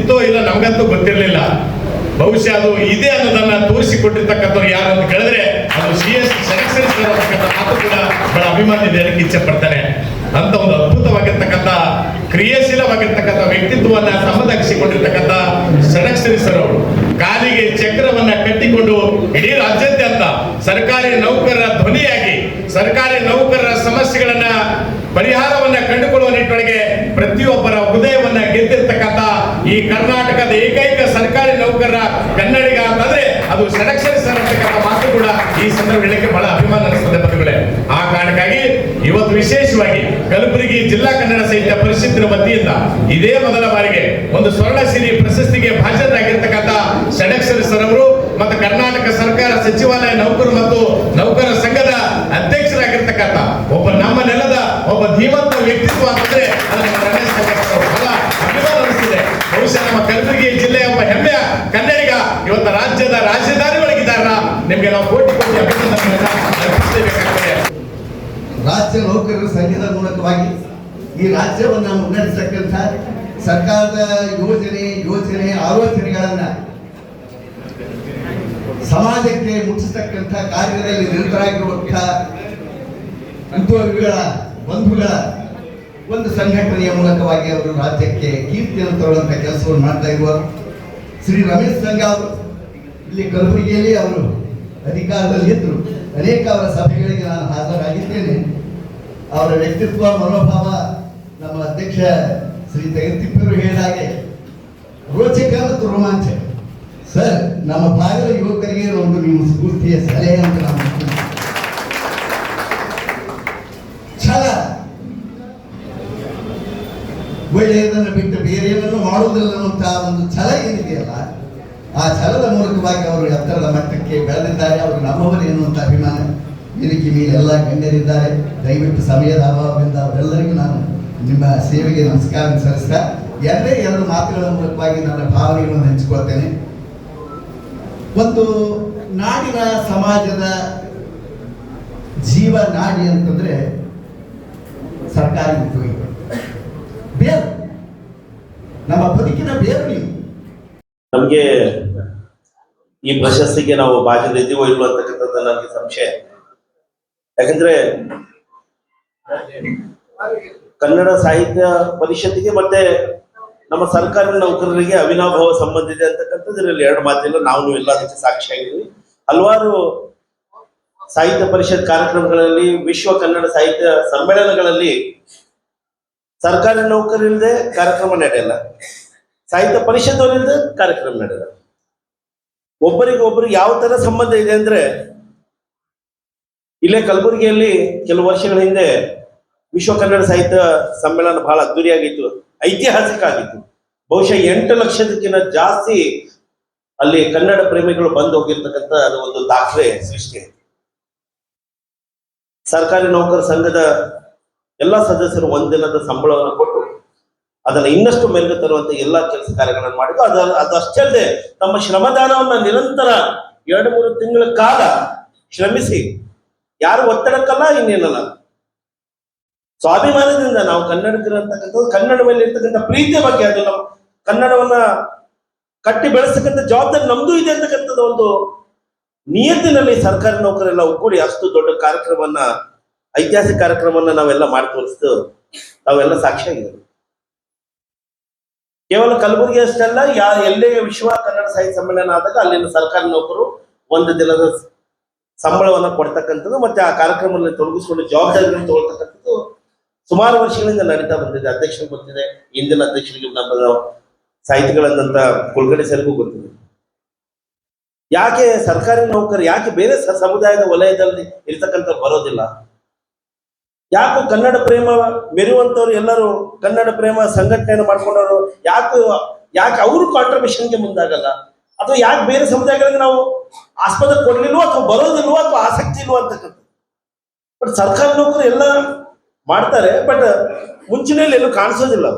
ಇತ್ತೋ ಇಲ್ಲ ನಮಗಂತೂ ಗೊತ್ತಿರಲಿಲ್ಲ. ಬಹುಶಃ ಅದು ಇದೆ ಅನ್ನೋದನ್ನ ತೋರಿಸಿಕೊಟ್ಟಿರ್ತಕ್ಕಂಥವ್ರು ಯಾರು ಅಂತ ಕೇಳಿದ್ರೆ ಅದು CS ಷಡಕ್ಷರಿ ಸರ್ ಅಂತಕ್ಕಂಥ ಮಾತು ಕೂಡ ಬಹಳ ಅಭಿಮಾನ ಇದೆ ಹೇಳಕ್ಕೆ ಇಚ್ಛೆ ಪಡ್ತಾನೆ. ಅಂತ ಒಂದು ಅದ್ಭುತವಾಗಿರ್ತಕ್ಕಂಥ ಕ್ರಿಯಾಶೀಲವಾಗಿರ್ತಕ್ಕಂಥ ವ್ಯಕ್ತಿತ್ವವನ್ನ ತಮ್ಮದಾಗಿಸಿಕೊಂಡಿರ್ತಕ್ಕಂಥ ಷಡಕ್ಷರಿ ಸರ್ ಅವರು ಕಾಲಿಗೆ ಚಕ್ರವನ್ನ ಕಟ್ಟಿಕೊಂಡು ಇಡೀ ರಾಜ್ಯಾದ್ಯಂತ ಸರ್ಕಾರಿ ನೌಕರರ ಧ್ವನಿಯಾಗಿ ಸರ್ಕಾರಿ ನೌಕರರ ಸಮಸ್ಯೆಗಳನ್ನ ಪರಿಹಾರವನ್ನ ಕಂಡುಕೊಳ್ಳುವ ನಿಟ್ಟಿನೊಳಗೆ ಪ್ರತಿಯೊಬ್ಬರ ಹೃದಯವನ್ನ ಗೆದ್ದಿರ್ತಕ್ಕಂಥ ಈ ಕರ್ನಾಟಕದ ಏಕೈಕ ಸರ್ಕಾರಿ ನೌಕರರ ಕನ್ನಡಿಗ ಅಂತಂದ್ರೆ ಅದು ಷಡಕ್ಷರಿ ಸರ್ ಅಂತಕ್ಕಂಥ ಮಾತು ಕೂಡ ಈ ಸಂದರ್ಭ ಹೇಳಕ್ಕೆ ಬಹಳ ಅಭಿಮಾನ ಅನಿಸ್ತದೆ ಬಂಧುಗಳೇ. ಆ ಕಾರಣಕ್ಕಾಗಿ ಇವತ್ತು ವಿಶೇಷವಾಗಿ ಕಲಬುರಗಿ ಜಿಲ್ಲಾ ಕನ್ನಡ ಸಾಹಿತ್ಯ ಪರಿಷತ್ತಿನ ವತಿಯಿಂದ ಇದೇ ಮೊದಲ ಬಾರಿಗೆ ಒಂದು ಸ್ವರ್ಣಸಿರಿ ಪ್ರಶಸ್ತಿಗೆ ಭಾಜನರಾಗಿರ್ತಕ್ಕಂಥ ಷಡಕ್ಷರಿ ಸರ್ ಅವರು ಮತ್ತು ಕರ್ನಾಟಕ ಸರ್ಕಾರ ಸಚಿವಾಲಯ ನೌಕರರು ಮತ್ತು ನೌಕರ ಸಂಘದ ಅಧ್ಯಕ್ಷರಾಗಿರ್ತಕ್ಕಂಥ ಒಬ್ಬ ನಮ್ಮ ನೆಲದ ಒಬ್ಬ ಧೀಮಂತ ವ್ಯಕ್ತಿತ್ವ ಅಂತಂದ್ರೆ ಅದನ್ನು ರಮೇಶ್ ಬಹಳ ಅಭಿಮಾನ ಅನಿಸ್ತಿದೆ. ಬಹುಶಃ ನಮ್ಮ ಕಲಬುರಗಿ ಜಿಲ್ಲೆಯ ಒಬ್ಬ ಹೆಮ್ಮೆಯ ಕನ್ನಡಿಗ ಇವತ್ತು ರಾಜ್ಯದ ರಾಜಧಾನಿ ಒಳಗಿದ್ದಾರ. ನಿಮ್ಗೆ ನಾವು ಕೋಟಿ ಕೋಟಿ ಅಭಿನಂದನೆಗಳನ್ನ ಅರ್ಪಿಸಬೇಕಾಗ್ತದೆ. ರಾಜ್ಯ ನೌಕರರ ಸಂಘದ ಮೂಲಕವಾಗಿ ಈ ರಾಜ್ಯವನ್ನು ಮುನ್ನಡೆಸತಕ್ಕಂಥ ಸರ್ಕಾರದ ಯೋಜನೆ ಆಲೋಚನೆಗಳನ್ನ ಸಮಾಜಕ್ಕೆ ಮುಟ್ಟಿಸ್ತಕ್ಕಂಥ ಕಾರ್ಯದಲ್ಲಿ ನಿರತರಾಗಿರುವಂತಹ ಉದ್ಯೋಗಿಗಳ ಬಂಧುಗಳ ಒಂದು ಸಂಘಟನೆಯ ಮೂಲಕವಾಗಿ ಅವರು ರಾಜ್ಯಕ್ಕೆ ಕೀರ್ತಿಯನ್ನು ತರುವಂತಹ ಕೆಲಸವನ್ನು ಮಾಡ್ತಾ ಇರುವರು ಶ್ರೀ ರಮೇಶ್ ಸಂಘ ಅವರು ಇಲ್ಲಿ ಕಲಬುರಗಿಯಲ್ಲಿ ಅವರು ಅಧಿಕಾರದಲ್ಲಿ ಇದ್ದರು. ಅನೇಕ ಅವರ ಸಭೆಗಳಿಗೆ ನಾನು ಹಾಜರಾಗಿದ್ದೇನೆ. ಅವರ ವ್ಯಕ್ತಿತ್ವ ಮನೋಭಾವ ನಮ್ಮ ಅಧ್ಯಕ್ಷ ಶ್ರೀ ಜಗತ್ತಿಪ್ಪರು ಹೇಳಿದ ಹಾಗೆ ರೋಚಕ ಮತ್ತು ರೋಮಾಂಚಕ. ಸರ್, ನಮ್ಮ ಭಾಗದ ಯುವಕರಿಗೆ ಒಂದು ನಿಮ್ಮ ಸ್ಫೂರ್ತಿಯ ಸಲಹೆ ಅಂತ ನಾವು ಛಲ, ಒಳ್ಳೆಯದನ್ನು ಬಿಟ್ಟು ಬೇರೆ ಏನನ್ನು ಮಾಡುವುದಿಲ್ಲ ಅನ್ನುವಂತಹ ಒಂದು ಛಲ ಏನಿದೆಯಲ್ಲ, ಆ ಛಲದ ಮೂಲಕವಾಗಿ ಅವರು ಎತ್ತರದ ಮಟ್ಟಕ್ಕೆ ಬೆಳೆದಿದ್ದಾರೆ. ಅವರು ನಮ್ಮವರು ಎನ್ನುವಂಥ ಅಭಿಮಾನ ವೇದಿಕೆ ಮೇಲೆ ಎಲ್ಲ ಗಣ್ಯರಿದ್ದಾರೆ. ದಯವಿಟ್ಟು ಸಮಯದ ಅಭಾವದಿಂದ ಅವರೆಲ್ಲರಿಗೂ ನಾನು ನಿಮ್ಮ ಸೇವೆಗೆ ನಮಸ್ಕಾರ ಸಲ್ಲಿಸ್ತಾ ಎರಡು ಮಾತುಗಳ ಮೂಲಕವಾಗಿ ನನ್ನ ಭಾವನೆಗಳನ್ನು ಹಂಚಿಕೊಳ್ತೇನೆ. ಒಂದು ನಾಡಿನ ಸಮಾಜದ ಜೀವ ನಾಡಿ ಅಂತಂದ್ರೆ ಸರ್ಕಾರಿ ಉದ್ಯೋಗಿಗಳು, ಬೇರು, ನಮ್ಮ ಬದುಕಿನ ಬೇರು ನೀವು. ನಮಗೆ ಈ ಪ್ರಶಸ್ತಿಗೆ ನಾವು ಭಾಜನಿದ್ದೀವೋ ಇಲ್ವೋ ಅಂತಕ್ಕಂಥದ್ದು ನನಗೆ ಸಂಶಯ. ಯಾಕಂದ್ರೆ ಕನ್ನಡ ಸಾಹಿತ್ಯ ಪರಿಷತ್ತಿಗೆ ಮತ್ತೆ ನಮ್ಮ ಸರ್ಕಾರಿ ನೌಕರರಿಗೆ ಅವಿನಾಭಾವ ಸಂಬಂಧ ಇದೆ ಅಂತಕ್ಕಂಥದ್ದು ಇದರಲ್ಲಿ ಎರಡು ಮಾತಿಲ್ಲ. ನಾವು ಎಲ್ಲ ಅದಕ್ಕೆ ಸಾಕ್ಷಿಯಾಗಿದ್ದೀವಿ. ಹಲವಾರು ಸಾಹಿತ್ಯ ಪರಿಷತ್ ಕಾರ್ಯಕ್ರಮಗಳಲ್ಲಿ, ವಿಶ್ವ ಕನ್ನಡ ಸಾಹಿತ್ಯ ಸಮ್ಮೇಳನಗಳಲ್ಲಿ ಸರ್ಕಾರಿ ನೌಕರರಿಲ್ಲದೆ ಕಾರ್ಯಕ್ರಮ ನಡೆಯಲ್ಲ, ಸಾಹಿತ್ಯ ಪರಿಷತ್ತವರಿಂದ ಕಾರ್ಯಕ್ರಮ ನಡೆಯಲ್ಲ. ಒಬ್ಬರಿಗೊಬ್ಬರು ಯಾವ ತರ ಸಂಬಂಧ ಇದೆ ಅಂದ್ರೆ, ಇಲ್ಲೇ ಕಲಬುರಗಿಯಲ್ಲಿ ಕೆಲವು ವರ್ಷಗಳ ಹಿಂದೆ ವಿಶ್ವ ಕನ್ನಡ ಸಾಹಿತ್ಯ ಸಮ್ಮೇಳನ ಬಹಳ ಅದ್ದೂರಿಯಾಗಿತ್ತು, ಐತಿಹಾಸಿಕ ಆಗಿತ್ತು. ಬಹುಶಃ 8 ಲಕ್ಷದಕ್ಕಿಂತ ಜಾಸ್ತಿ ಅಲ್ಲಿ ಕನ್ನಡ ಪ್ರೇಮಿಗಳು ಬಂದು ಹೋಗಿರ್ತಕ್ಕಂಥ ಅದು ಒಂದು ದಾಖಲೆ ಸೃಷ್ಟಿ. ಸರ್ಕಾರಿ ನೌಕರ ಸಂಘದ ಎಲ್ಲ ಸದಸ್ಯರು ಒಂದಿನದ ಸಂಬಳವನ್ನು ಕೊಟ್ಟು ಅದನ್ನ ಇನ್ನಷ್ಟು ಮೆರುಗು ತರುವಂತ ಎಲ್ಲಾ ಕೆಲಸ ಕಾರ್ಯಗಳನ್ನು ಮಾಡಿದ್ದು. ಅದಷ್ಟೇ ಅಲ್ಲದೆ ತಮ್ಮ ಶ್ರಮದಾನವನ್ನ ನಿರಂತರ 2-3 ತಿಂಗಳ ಕಾಲ ಶ್ರಮಿಸಿ, ಯಾರು ಒತ್ತಡಕ್ಕಲ್ಲ, ಇನ್ನೇನಲ್ಲ, ಸ್ವಾಭಿಮಾನದಿಂದ ನಾವು ಕನ್ನಡಿಗರು ಅಂತಕ್ಕಂಥದ್ದು, ಕನ್ನಡ ಮೇಲೆ ಇರ್ತಕ್ಕಂಥ ಪ್ರೀತಿಯ ಬಗ್ಗೆ, ಅದು ನಮ್ಮ ಕನ್ನಡವನ್ನ ಕಟ್ಟಿ ಬೆಳೆಸ್ತಕ್ಕಂಥ ಜವಾಬ್ದಾರಿ ನಮ್ದು ಇದೆ ಅಂತಕ್ಕಂಥದ್ದು ಒಂದು ನಿಯತ್ತಿನಲ್ಲಿ ಸರ್ಕಾರಿ ನೌಕರೆಲ್ಲ ಒಗ್ಗೂಡಿ ಅಷ್ಟು ದೊಡ್ಡ ಕಾರ್ಯಕ್ರಮವನ್ನ, ಐತಿಹಾಸಿಕ ಕಾರ್ಯಕ್ರಮವನ್ನ ನಾವೆಲ್ಲ ಮಾಡಿ ತೋರಿಸ್ತು. ನಾವೆಲ್ಲ ಸಾಕ್ಷಿಯಾಗಿದ್ದೇವೆ. ಕೇವಲ ಕಲಬುರಗಿ ಅಷ್ಟಲ್ಲ, ಎಲ್ಲೇ ವಿಶ್ವ ಕನ್ನಡ ಸಾಹಿತ್ಯ ಸಮ್ಮೇಳನ ಆದಾಗ ಅಲ್ಲಿನ ಸರ್ಕಾರಿ ನೌಕರು ಒಂದು ದಿನದ ಸಂಬಳವನ್ನ ಕೊಡ್ತಕ್ಕಂಥದ್ದು ಮತ್ತೆ ಆ ಕಾರ್ಯಕ್ರಮದಲ್ಲಿ ತೊಡಗಿಸ್ಕೊಂಡು ಜವಾಬ್ದಾರಿಗಳನ್ನು ತಗೊಳ್ತಕ್ಕಂಥದ್ದು ಸುಮಾರು ವರ್ಷಗಳಿಂದ ನಡೀತಾ ಬಂದಿದೆ. ಅಧ್ಯಕ್ಷರಿಗೆ ಗೊತ್ತಿದೆ, ಇಂದಿನ ಅಧ್ಯಕ್ಷರಿಗೆ ನಮ್ಮ ಸಾಹಿತಿಗಳಂತ ಕುಲಗಡೆ ಸರಿಗೂ ಗೊತ್ತಿದೆ. ಯಾಕೆ ಸರ್ಕಾರಿ ನೌಕರು, ಯಾಕೆ ಬೇರೆ ಸಮುದಾಯದ ವಲಯದಲ್ಲಿ ಇರ್ತಕ್ಕಂಥ ಬರೋದಿಲ್ಲ? ಯಾಕೆ ಕನ್ನಡ ಪ್ರೇಮ ಮೆರುವಂತವ್ರು ಎಲ್ಲರೂ ಕನ್ನಡ ಪ್ರೇಮ ಸಂಘಟನೆಯನ್ನು ಮಾಡ್ಕೊಂಡವರು ಯಾಕೆ ಅವರು ಕಾಂಟ್ರಿಬ್ಯೂಷನ್ಗೆ ಮುಂದಾಗಲ್ಲ? ಅಥವಾ ಯಾಕೆ ಬೇರೆ ಸಮುದಾಯಗಳಿಗೆ ನಾವು ಆಸ್ಪದ ಕೊಡ್ಲಿಲ್ವೋ ಅಥವಾ ಬರೋದಿಲ್ವೋ ಅಥವಾ ಆಸಕ್ತಿ ಇಲ್ವೋ ಅಂತಕ್ಕಂಥ. ಬಟ್ ಸರ್ಕಾರಿ ನೌಕರು ಎಲ್ಲ ಮಾಡ್ತಾರೆ, ಬಟ್ ಮುಂಚಿನಲ್ಲಿ ಎಲ್ಲೂ ಕಾಣಿಸೋದಿಲ್ಲ.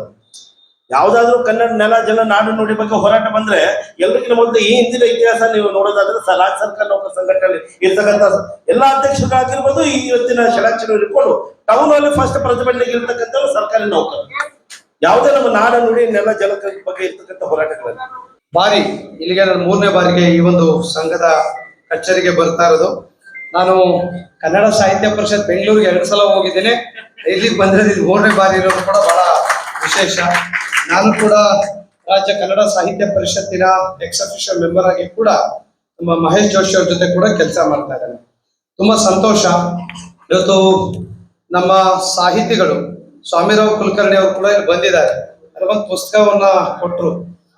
ಯಾವ್ದಾದ್ರು ಕನ್ನಡ ನೆಲ ಜಲ ನಾಡು ನುಡಿ ಬಗ್ಗೆ ಹೋರಾಟ ಬಂದ್ರೆ ಎಲ್ಲರಿಗಿನ ಮೊದಲು ಈ ಹಿಂದಿನ ಇತಿಹಾಸ ನೀವು ನೋಡೋದಾದ್ರೆ ರಾಜ್ಯ ಸರ್ಕಾರ ನೌಕರ ಸಂಘಟನೆ ಇರ್ತಕ್ಕಂಥ ಎಲ್ಲಾ ಅಧ್ಯಕ್ಷರಾಗಿರ್ಬೋದು, ಈ ಇವತ್ತಿನ ಷಡಾಕ್ಷರ ಇಟ್ಕೊಂಡು ಟೌನ್ ಅಲ್ಲಿ ಫಸ್ಟ್ ಪ್ರತಿಭಟನೆಗೆ ಇರ್ತಕ್ಕಂಥವ್ರು ಸರ್ಕಾರಿ ನೌಕರು. ಯಾವುದೇ ನಮ್ಮ ನಾಡ ನುಡಿ ನೆಲ ಜಲದ ಬಗ್ಗೆ ಇರ್ತಕ್ಕಂಥ ಹೋರಾಟಗಳಲ್ಲಿ ಬಾರಿ ಇಲ್ಲಿಗೆ ನಾನು 3ನೇ ಬಾರಿಗೆ ಈ ಒಂದು ಸಂಘದ ಕಚೇರಿಗೆ ಬರ್ತಾ ಇರೋದು. ನಾನು ಕನ್ನಡ ಸಾಹಿತ್ಯ ಪರಿಷತ್ ಬೆಂಗಳೂರಿಗೆ 2 ಸಲ ಹೋಗಿದ್ದೇನೆ. ಇಲ್ಲಿಗೆ ಬಂದಿರೋದು ಇದು 3ನೇ ಬಾರಿ ಇರೋದು ಕೂಡ ಬಹಳ ವಿಶೇಷ. ನಾನು ಕೂಡ ರಾಜ್ಯ ಕನ್ನಡ ಸಾಹಿತ್ಯ ಪರಿಷತ್ತಿನ ಎಕ್ಸ್ ಅಫಿಷಿಯಲ್ ಮೆಂಬರ್ ಆಗಿ ಕೂಡ ನಮ್ಮ ಮಹೇಶ್ ಜೋಶಿ ಅವ್ರ ಜೊತೆ ಕೂಡ ಕೆಲಸ ಮಾಡ್ತಾ ಇದ್ದೇನೆ. ತುಂಬಾ ಸಂತೋಷ. ಇವತ್ತು ನಮ್ಮ ಸಾಹಿತಿಗಳು ಸ್ವಾಮಿರಾವ್ ಕುಲಕರ್ಣಿ ಅವರು ಕೂಡ ಇಲ್ಲಿ ಬಂದಿದ್ದಾರೆ. ಅದಕ್ಕೊಂದು ಪುಸ್ತಕವನ್ನ ಕೊಟ್ಟರು.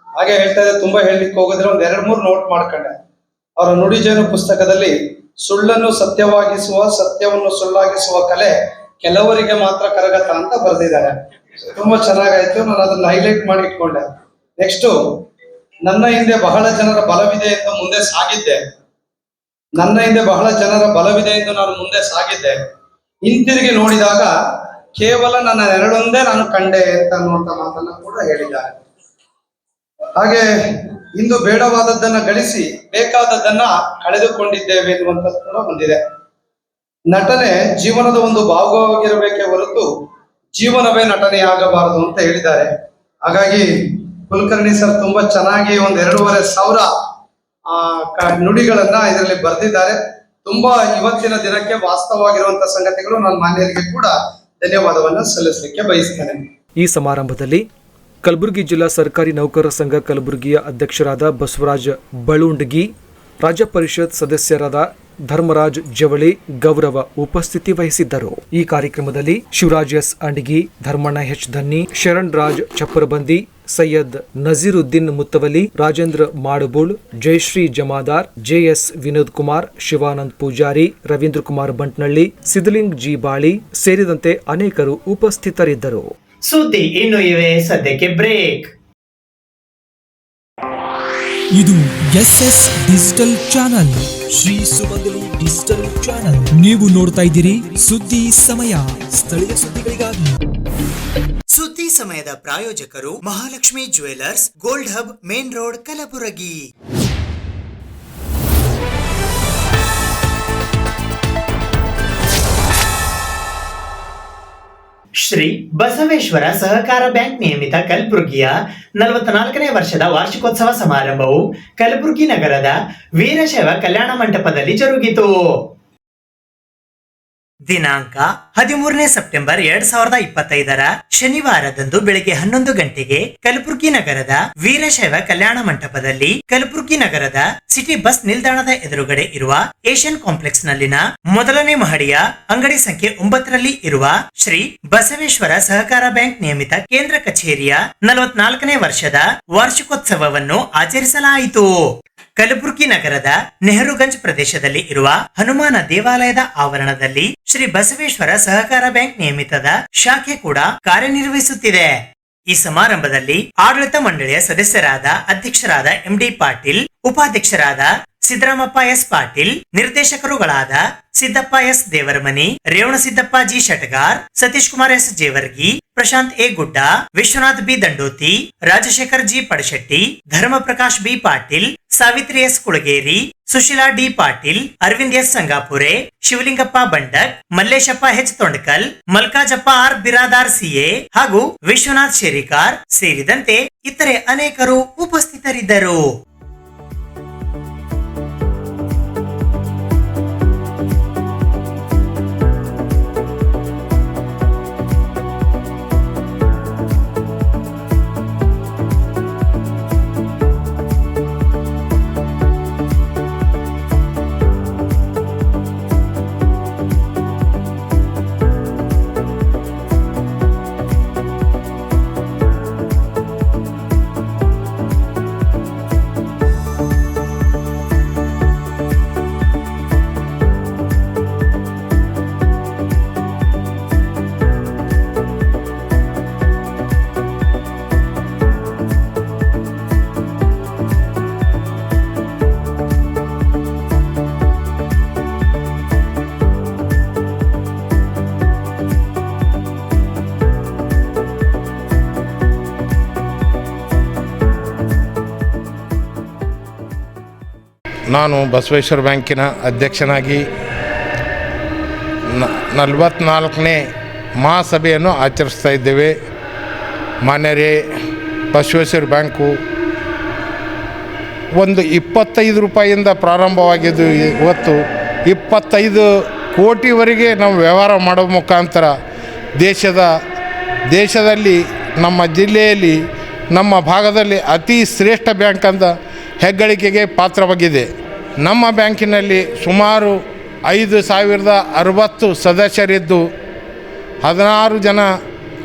ಹಾಗೆ ಹೇಳ್ತಾ ಇದ್ದಾರೆ, ತುಂಬಾ ಹೇಳಲಿಕ್ಕೆ ಹೋಗಿದ್ರೆ 1-2-3 ನೋಟ್ ಮಾಡ್ಕೊಂಡೆ. ಅವರ ನುಡಿಜೇನು ಪುಸ್ತಕದಲ್ಲಿ ಸುಳ್ಳನ್ನು ಸತ್ಯವಾಗಿಸುವ, ಸತ್ಯವನ್ನು ಸುಳ್ಳಾಗಿಸುವ ಕಲೆ ಕೆಲವರಿಗೆ ಮಾತ್ರ ಕರಗತ ಅಂತ ಬರೆದಿದ್ದಾರೆ. ತುಂಬಾ ಚೆನ್ನಾಗಾಯ್ತು. ನಾನು ಅದನ್ನ ಹೈಲೈಟ್ ಮಾಡಿ ಇಟ್ಕೊಂಡೆ. ನೆಕ್ಸ್ಟ್, ನನ್ನ ಹಿಂದೆ ಬಹಳ ಜನರ ಬಲವಿದೆ ಎಂದು ಮುಂದೆ ಸಾಗಿದ್ದೆ. ನನ್ನ ಹಿಂದೆ ಬಹಳ ಜನರ ಬಲವಿದೆ ಎಂದು ನಾನು ಮುಂದೆ ಸಾಗಿದ್ದೆ. ಹಿಂತಿರುಗಿ ನೋಡಿದಾಗ ಕೇವಲ ನನ್ನ ನೆರಳೊಂದೇ ನಾನು ಕಂಡೆ ಅಂತ ಅನ್ನುವಂತ ಮಾತನ್ನ ಕೂಡ ಹೇಳಿದ್ದಾರೆ. ಹಾಗೆ ಇಂದು ಬೇಡವಾದದ್ದನ್ನ ಗಳಿಸಿ ಬೇಕಾದದ್ದನ್ನ ಕಳೆದುಕೊಂಡಿದ್ದೇವೆ ಎನ್ನುವಂಥದ್ದು ಕೂಡ ಬಂದಿದೆ. ನಟನೆ ಜೀವನದ ಒಂದು ಭಾಗವಾಗಿರಬೇಕೇ ಹೊರತು ಜೀವನವೇ ನಟನೆಯಾಗಬಾರದು ಅಂತ ಹೇಳಿದ್ದಾರೆ. ಹಾಗಾಗಿ ಕುಲಕರ್ಣಿ ಸರ್ ತುಂಬಾ ಚೆನ್ನಾಗಿ 2,500 ನುಡಿಗಳನ್ನ ಇದರಲ್ಲಿ ಬರೆದಿದ್ದಾರೆ. ತುಂಬಾ ಇವತ್ತಿನ ದಿನಕ್ಕೆ ವಾಸ್ತವವಾಗಿರುವಂತಹ ಸಂಗತಿಗಳು. ನಾನು ಮಾನ್ಯರಿಗೆ ಕೂಡ ಧನ್ಯವಾದವನ್ನ ಸಲ್ಲಿಸಲಿಕ್ಕೆ ಬಯಸ್ತೇನೆ. ಈ ಸಮಾರಂಭದಲ್ಲಿ ಕಲಬುರಗಿ ಜಿಲ್ಲಾ ಸರ್ಕಾರಿ ನೌಕರರ ಸಂಘ ಕಲಬುರಗಿಯ ಅಧ್ಯಕ್ಷರಾದ ಬಸವರಾಜ್ ಬಳುಂಡಗಿ, ರಾಜ್ಯ ಪರಿಷತ್ ಸದಸ್ಯರಾದ ಧರ್ಮರಾಜ್ ಜವಳಿ ಗೌರವ ಉಪಸ್ಥಿತಿ ವಹಿಸಿದ್ದರು. ಈ ಕಾರ್ಯಕ್ರಮದಲ್ಲಿ Shivaraj S Andagi, Dharmanna H Dhanni, Sharan Raj Chapparabandi, Syed Nazeeruddin Muttawalli, Rajendra Madabul, Jayashree Jamadar, JS Vinod Kumar, Shivanand Pujari, Ravindra Kumar Bantnalli, Sidling G Bali ಸೇರಿದಂತೆ ಅನೇಕರು ಉಪಸ್ಥಿತರಿದ್ದರು. ಸುದ್ದಿ ಇನ್ನು ಇವೆ, ಸದ್ಯಕ್ಕೆ ಬ್ರೇಕ್. ಇದು SS ಡಿಜಿಟಲ್ ಚಾನಲ್, ಶ್ರೀ ಸುಮಂಗಲಿ ಡಿಜಿಟಲ್ ಚಾನಲ್. ನೀವು ನೋಡ್ತಾ ಇದ್ದೀರಿ ಸುದ್ದಿ ಸಮಯ, ಸ್ಥಳೀಯ ಸುದ್ದಿಗಳಿಗಾಗಿ. ಸುದ್ದಿ ಸಮಯದ ಪ್ರಾಯೋಜಕರು Mahalakshmi jewellers, gold hub, main road, Kalaburagi. Shri Basaveshwara ಸಹಕಾರ ಬ್ಯಾಂಕ್ ನಿಯಮಿತ ಕಲಬುರಗಿಯ 44ನೇ ವರ್ಷದ ವಾರ್ಷಿಕೋತ್ಸವ ಸಮಾರಂಭವು ಕಲಬುರಗಿ ನಗರದ ವೀರಶೈವ ಕಲ್ಯಾಣ ಮಂಟಪದಲ್ಲಿ ಜರುಗಿತು. ದಿನಾಂಕ 13ನೇ ಸೆಪ್ಟೆಂಬರ್ 2025 ಶನಿವಾರದಂದು ಬೆಳಗ್ಗೆ 11 ಗಂಟೆಗೆ ಕಲಬುರಗಿ ನಗರದ ವೀರಶೈವ ಕಲ್ಯಾಣ ಮಂಟಪದಲ್ಲಿ ಕಲಬುರಗಿ ನಗರದ ಸಿಟಿ ಬಸ್ ನಿಲ್ದಾಣದ ಎದುರುಗಡೆ ಇರುವ ಏಷ್ಯನ್ ಕಾಂಪ್ಲೆಕ್ಸ್ ನಲ್ಲಿನ ಮೊದಲನೇ ಮಹಡಿಯ ಅಂಗಡಿ ಸಂಖ್ಯೆ 9ರಲ್ಲಿ ಇರುವ ಶ್ರೀ ಬಸವೇಶ್ವರ ಸಹಕಾರ ಬ್ಯಾಂಕ್ ನಿಯಮಿತ ಕೇಂದ್ರ ಕಚೇರಿಯ 44ನೇ ವರ್ಷದ ವಾರ್ಷಿಕೋತ್ಸವವನ್ನು ಆಚರಿಸಲಾಯಿತು. ಕಲಬುರಗಿ ನಗರದ ನೆಹರುಗಂಜ್ ಪ್ರದೇಶದಲ್ಲಿ ಇರುವ ಹನುಮಾನ ದೇವಾಲಯದ ಆವರಣದಲ್ಲಿ ಶ್ರೀ ಬಸವೇಶ್ವರ ಸಹಕಾರ ಬ್ಯಾಂಕ್ ನಿಯಮಿತದ ಶಾಖೆ ಕೂಡ ಕಾರ್ಯನಿರ್ವಹಿಸುತ್ತಿದೆ. ಈ ಸಮಾರಂಭದಲ್ಲಿ ಆಡಳಿತ ಮಂಡಳಿಯ ಸದಸ್ಯರಾದ ಅಧ್ಯಕ್ಷರಾದ MD ಪಾಟೀಲ್, ಉಪಾಧ್ಯಕ್ಷರಾದ ಸಿದ್ದರಾಮಪ್ಪ ಎಸ್ ಪಾಟೀಲ್, ನಿರ್ದೇಶಕರುಗಳಾದ Siddappa S Devaramani, Revanasiddappa G Shatagar, Satish Kumar S Jevargi, Prashant A Gudda, Vishwanath B Dandoti, Rajashekhar G Padashetti, Dharmaprakash B Patil, Savitri S Kulageri, Sushila D Patil, Arvind S Sangapure, Shivalingappa Bandak, Malleshappa H Tondakal, Malkajappa R Biradar CA ಹಾಗೂ ವಿಶ್ವನಾಥ್ ಶೇರಿಕಾರ್ ಸೇರಿದಂತೆ ಇತರೆ ಅನೇಕರು ಉಪಸ್ಥಿತರಿದ್ದರು. ನಾನು ಬಸವೇಶ್ವರ ಬ್ಯಾಂಕಿನ ಅಧ್ಯಕ್ಷನಾಗಿ 44ನೇ ಮಹಾಸಭೆಯನ್ನು ಆಚರಿಸ್ತಾ ಇದ್ದೇವೆ. ಮಾನ್ಯರೇ, ಬಸವೇಶ್ವರ ಬ್ಯಾಂಕು ಒಂದು 25 ರೂಪಾಯಿಯಿಂದ ಪ್ರಾರಂಭವಾಗಿದ್ದು ಇವತ್ತು 25 ಕೋಟಿವರೆಗೆ ನಾವು ವ್ಯವಹಾರ ಮಾಡೋ ಮುಖಾಂತರ ದೇಶದಲ್ಲಿ ನಮ್ಮ ಜಿಲ್ಲೆಯಲ್ಲಿ ನಮ್ಮ ಭಾಗದಲ್ಲಿ ಅತಿ ಶ್ರೇಷ್ಠ ಬ್ಯಾಂಕ್ ಅಂತ ಹೆಗ್ಗಳಿಕೆಗೆ ಪಾತ್ರವಾಗಿದೆ. ನಮ್ಮ ಬ್ಯಾಂಕಿನಲ್ಲಿ ಸುಮಾರು 5,060 ಸದಸ್ಯರಿದ್ದು 16 ಜನ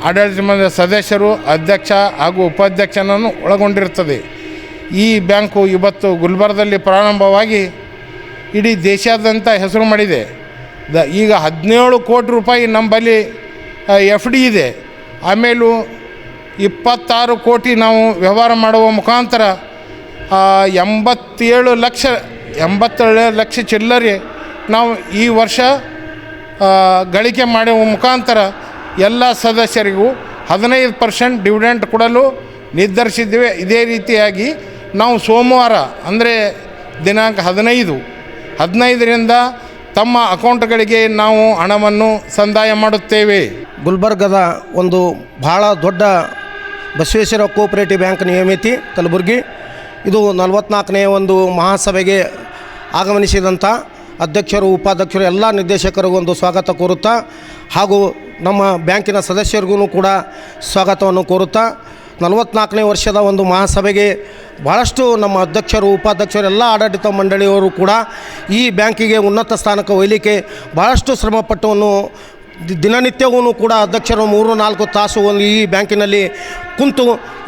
ಆಡಳಿತ ಮಂಡಳಿ ಸದಸ್ಯರು, ಅಧ್ಯಕ್ಷ ಹಾಗೂ ಉಪಾಧ್ಯಕ್ಷನನ್ನು ಒಳಗೊಂಡಿರುತ್ತದೆ. ಈ ಬ್ಯಾಂಕು ಇವತ್ತು ಗುಲ್ಬರ್ಗದಲ್ಲಿ ಪ್ರಾರಂಭವಾಗಿ ಇಡೀ ದೇಶಾದ್ಯಂತ ಹೆಸರು ಮಾಡಿದೆ. ಈಗ 17 ಕೋಟಿ ರೂಪಾಯಿ ನಮ್ಮಲ್ಲಿ FD ಇದೆ. ಆಮೇಲೂ 26 ಕೋಟಿ ನಾವು ವ್ಯವಹಾರ ಮಾಡುವ ಮುಖಾಂತರ 87 ಲಕ್ಷ ಚಿಲ್ಲರೆ ನಾವು ಈ ವರ್ಷ ಗಳಿಕೆ ಮಾಡುವ ಮುಖಾಂತರ ಎಲ್ಲ ಸದಸ್ಯರಿಗೂ 15% ಡಿವಿಡೆಂಟ್ ಕೊಡಲು ನಿರ್ಧರಿಸಿದ್ದೇವೆ. ಇದೇ ರೀತಿಯಾಗಿ ನಾವು ಸೋಮವಾರ ಅಂದರೆ ದಿನಾಂಕ 15ರಿಂದ ತಮ್ಮ ಅಕೌಂಟ್ಗಳಿಗೆ ನಾವು ಹಣವನ್ನು ಸಂದಾಯ ಮಾಡುತ್ತೇವೆ. ಗುಲ್ಬರ್ಗದ ಒಂದು ಭಾಳ ದೊಡ್ಡ ಬಸವೇಶ್ವರ ಕೋಆಪರೇಟಿವ್ ಬ್ಯಾಂಕ್ ನಿಯಮಿತಿ ಕಲಬುರಗಿ ಇದು 44ನೇ ಒಂದು ಮಹಾಸಭೆಗೆ ಆಗಮನಿಸಿದಂಥ ಅಧ್ಯಕ್ಷರು, ಉಪಾಧ್ಯಕ್ಷರು, ಎಲ್ಲ ನಿರ್ದೇಶಕರಿಗೂ ಒಂದು ಸ್ವಾಗತ ಕೋರುತ್ತಾ ಹಾಗೂ ನಮ್ಮ ಬ್ಯಾಂಕಿನ ಸದಸ್ಯರಿಗೂ ಕೂಡ ಸ್ವಾಗತವನ್ನು ಕೋರುತ್ತಾ 44ನೇ ವರ್ಷದ ಒಂದು ಮಹಾಸಭೆಗೆ ಭಾಳಷ್ಟು ನಮ್ಮ ಅಧ್ಯಕ್ಷರು, ಉಪಾಧ್ಯಕ್ಷರು, ಎಲ್ಲ ಆಡಳಿತ ಮಂಡಳಿಯವರು ಕೂಡ ಈ ಬ್ಯಾಂಕಿಗೆ ಉನ್ನತ ಸ್ಥಾನಕ್ಕೆ ಒಯ್ಯಲಿಕ್ಕೆ ಭಾಳಷ್ಟು ಶ್ರಮಪಟ್ಟವನ್ನು ದಿನನಿತ್ಯವೂ ಕೂಡ ಅಧ್ಯಕ್ಷರು 3-4 ತಾಸು ಒಂದು ಈ ಬ್ಯಾಂಕಿನಲ್ಲಿ ಕುಂತು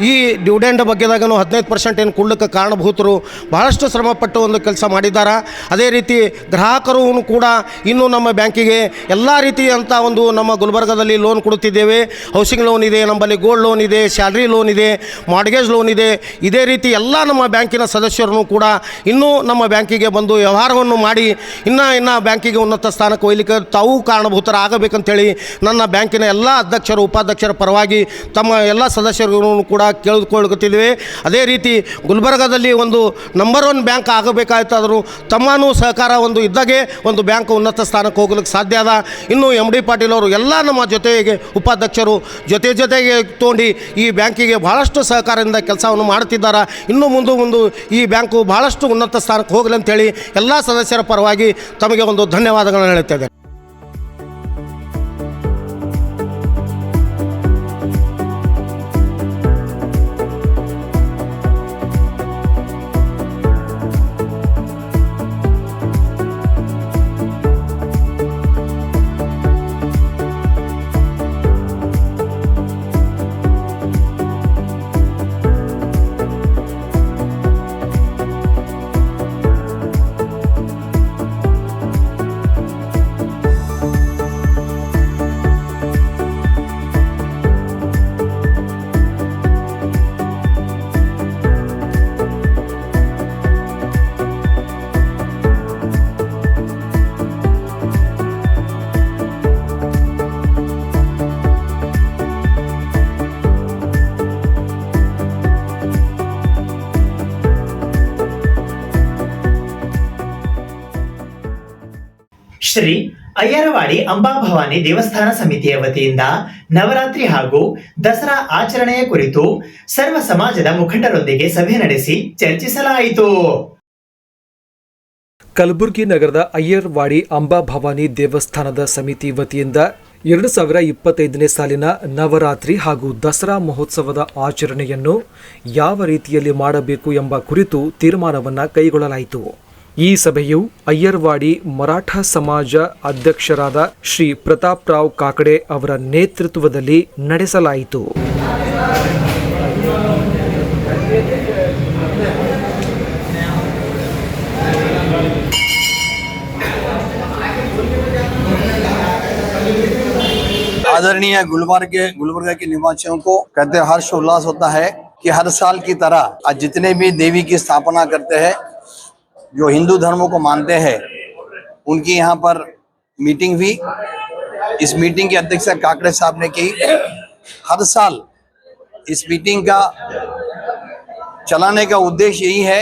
ಈ ಡಿವಿಡೆಂಡ್ ಬಗ್ಗೆದಾಗೂ 15% ಏನು ಕೊಡಲಿಕ್ಕೆ ಕಾರಣಭೂತರು ಭಾಳಷ್ಟು ಶ್ರಮಪಟ್ಟು ಒಂದು ಕೆಲಸ ಮಾಡಿದ್ದಾರೆ. ಅದೇ ರೀತಿ ಗ್ರಾಹಕರು ಕೂಡ ಇನ್ನೂ ನಮ್ಮ ಬ್ಯಾಂಕಿಗೆ ಎಲ್ಲ ರೀತಿಯಂಥ ಒಂದು ನಮ್ಮ ಗುಲ್ಬರ್ಗದಲ್ಲಿ ಲೋನ್ ಕೊಡುತ್ತಿದ್ದೇವೆ. ಹೌಸಿಂಗ್ ಲೋನ್ ಇದೆ, ನಮ್ಮಲ್ಲಿ ಗೋಲ್ಡ್ ಲೋನ್ ಇದೆ, ಸ್ಯಾಲ್ರಿ ಲೋನ್ ಇದೆ, ಮಾರ್ಟ್ಗೇಜ್ ಲೋನ್ ಇದೆ. ಇದೇ ರೀತಿ ಎಲ್ಲ ನಮ್ಮ ಬ್ಯಾಂಕಿನ ಸದಸ್ಯರು ಕೂಡ ಇನ್ನೂ ನಮ್ಮ ಬ್ಯಾಂಕಿಗೆ ಬಂದು ವ್ಯವಹಾರವನ್ನು ಮಾಡಿ ಇನ್ನು ಬ್ಯಾಂಕಿಗೆ ಉನ್ನತ ಸ್ಥಾನಕ್ಕೆ ಒಯ್ಯಲಿಕ್ಕೆ ತಾವು ಕಾರಣಭೂತರಾಗಬೇಕಂತೇಳಿ ನನ್ನ ಬ್ಯಾಂಕಿನ ಎಲ್ಲ ಅಧ್ಯಕ್ಷರು, ಉಪಾಧ್ಯಕ್ಷರ ಪರವಾಗಿ ತಮ್ಮ ಎಲ್ಲ ಸದಸ್ಯರಿಗೂ ಕೂಡ ಕೇಳಿಕೊಳ್ಳುತ್ತಿದ್ದೇವೆ. ಅದೇ ರೀತಿ ಗುಲ್ಬರ್ಗದಲ್ಲಿ ಒಂದು ನಂಬರ್ 1 ಬ್ಯಾಂಕ್ ಆಗಬೇಕಾಯ್ತಾದರೂ ತಮ್ಮನೂ ಸಹಕಾರ ಒಂದು ಇದ್ದಾಗೆ ಒಂದು ಬ್ಯಾಂಕ್ ಉನ್ನತ ಸ್ಥಾನಕ್ಕೆ ಹೋಗ್ಲಿಕ್ಕೆ ಸಾಧ್ಯ ಅದ. ಇನ್ನು MD ಪಾಟೀಲ್ ಅವರು ಎಲ್ಲ ನಮ್ಮ ಜೊತೆಗೆ ಉಪಾಧ್ಯಕ್ಷರು ಜೊತೆಗೆ ತೊಗೊಂಡು ಈ ಬ್ಯಾಂಕಿಗೆ ಭಾಳಷ್ಟು ಸಹಕಾರದಿಂದ ಕೆಲಸವನ್ನು ಮಾಡುತ್ತಿದ್ದಾರೆ. ಇನ್ನು ಮುಂದೆ ಈ ಬ್ಯಾಂಕು ಭಾಳಷ್ಟು ಉನ್ನತ ಸ್ಥಾನಕ್ಕೆ ಹೋಗಲಿ ಅಂತೇಳಿ ಎಲ್ಲ ಸದಸ್ಯರ ಪರವಾಗಿ ತಮಗೆ ಒಂದು ಧನ್ಯವಾದಗಳನ್ನು ಹೇಳ್ತಾ ಇದ್ದೇನೆ. ಶ್ರೀ ಅಯ್ಯರವಾಡಿ ಅಂಬಾಭವಾನಿ ದೇವಸ್ಥಾನ ಸಮಿತಿಯ ವತಿಯಿಂದ ನವರಾತ್ರಿ ಹಾಗೂ ದಸರಾ ಆಚರಣೆಯ ಕುರಿತು ಸರ್ವ ಸಮಾಜದ ಮುಖಂಡರೊಂದಿಗೆ ಸಭೆ ನಡೆಸಿ ಚರ್ಚಿಸಲಾಯಿತು. ಕಲಬುರಗಿ ನಗರದ ಅಯ್ಯರ್ವಾಡಿ ಅಂಬಾಭವಾನಿ ದೇವಸ್ಥಾನದ ಸಮಿತಿ ವತಿಯಿಂದ 2025ನೇ ಸಾಲಿನ ನವರಾತ್ರಿ ಹಾಗೂ ದಸರಾ ಮಹೋತ್ಸವದ ಆಚರಣೆಯನ್ನು ಯಾವ ರೀತಿಯಲ್ಲಿ ಮಾಡಬೇಕು ಎಂಬ ಕುರಿತು ತೀರ್ಮಾನವನ್ನು ಕೈಗೊಳ್ಳಲಾಯಿತು. ಈ ಸಭೆಯು ಅಯ್ಯರ್ವಾಡಿ ಮರಾಠ ಸಮಾಜ ಅಧ್ಯಕ್ಷರಾದ ಶ್ರೀ ಪ್ರತಾಪ್ ರಾವ್ ಕಾಕಡೆ ಅವರ ನೇತೃತ್ವದಲ್ಲಿ ನಡೆಸಲಾಯಿತು. आदरणीय गुलबर्गा के निवासियों को कहते हर्ष उल्लास होता है कि हर साल की तरह आज जितने भी देवी की स्थापना करते हैं, जो हिंदू धर्मों को मानते हैं, उनकी यहाँ पर मीटिंग हुई। इस मीटिंग की अध्यक्षता काकड़े साहब ने की। हर साल इस मीटिंग का चलाने का उद्देश्य यही है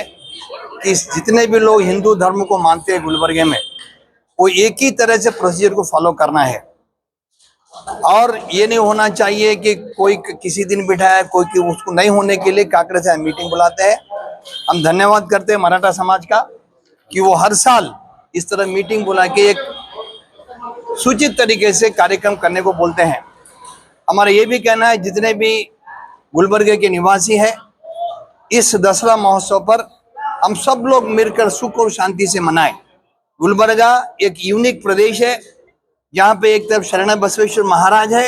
कि जितने भी लोग हिंदू धर्म को मानते हैं गुलबर्गे में, वो एक ही तरह से प्रोसीजर को फॉलो करना है। और ये नहीं होना चाहिए कि कोई किसी दिन बिठाया कोई उसको नहीं होने के लिए काकड़े से हम मीटिंग बुलाते हैं। हम धन्यवाद करते हैं मराठा समाज का कि वो हर साल इस तरह मीटिंग बुला के एक सूचित तरीके से कार्यक्रम करने को बोलते हैं। हमारा ये भी कहना है जितने भी गुलबर्गे के निवासी हैं, इस दसरा महोत्सव पर हम सब लोग मिलकर सुख और शांति से मनाएं। गुलबर्गा एक यूनिक प्रदेश है जहाँ पे एक तरफ शरण बसवेश्वर महाराज है,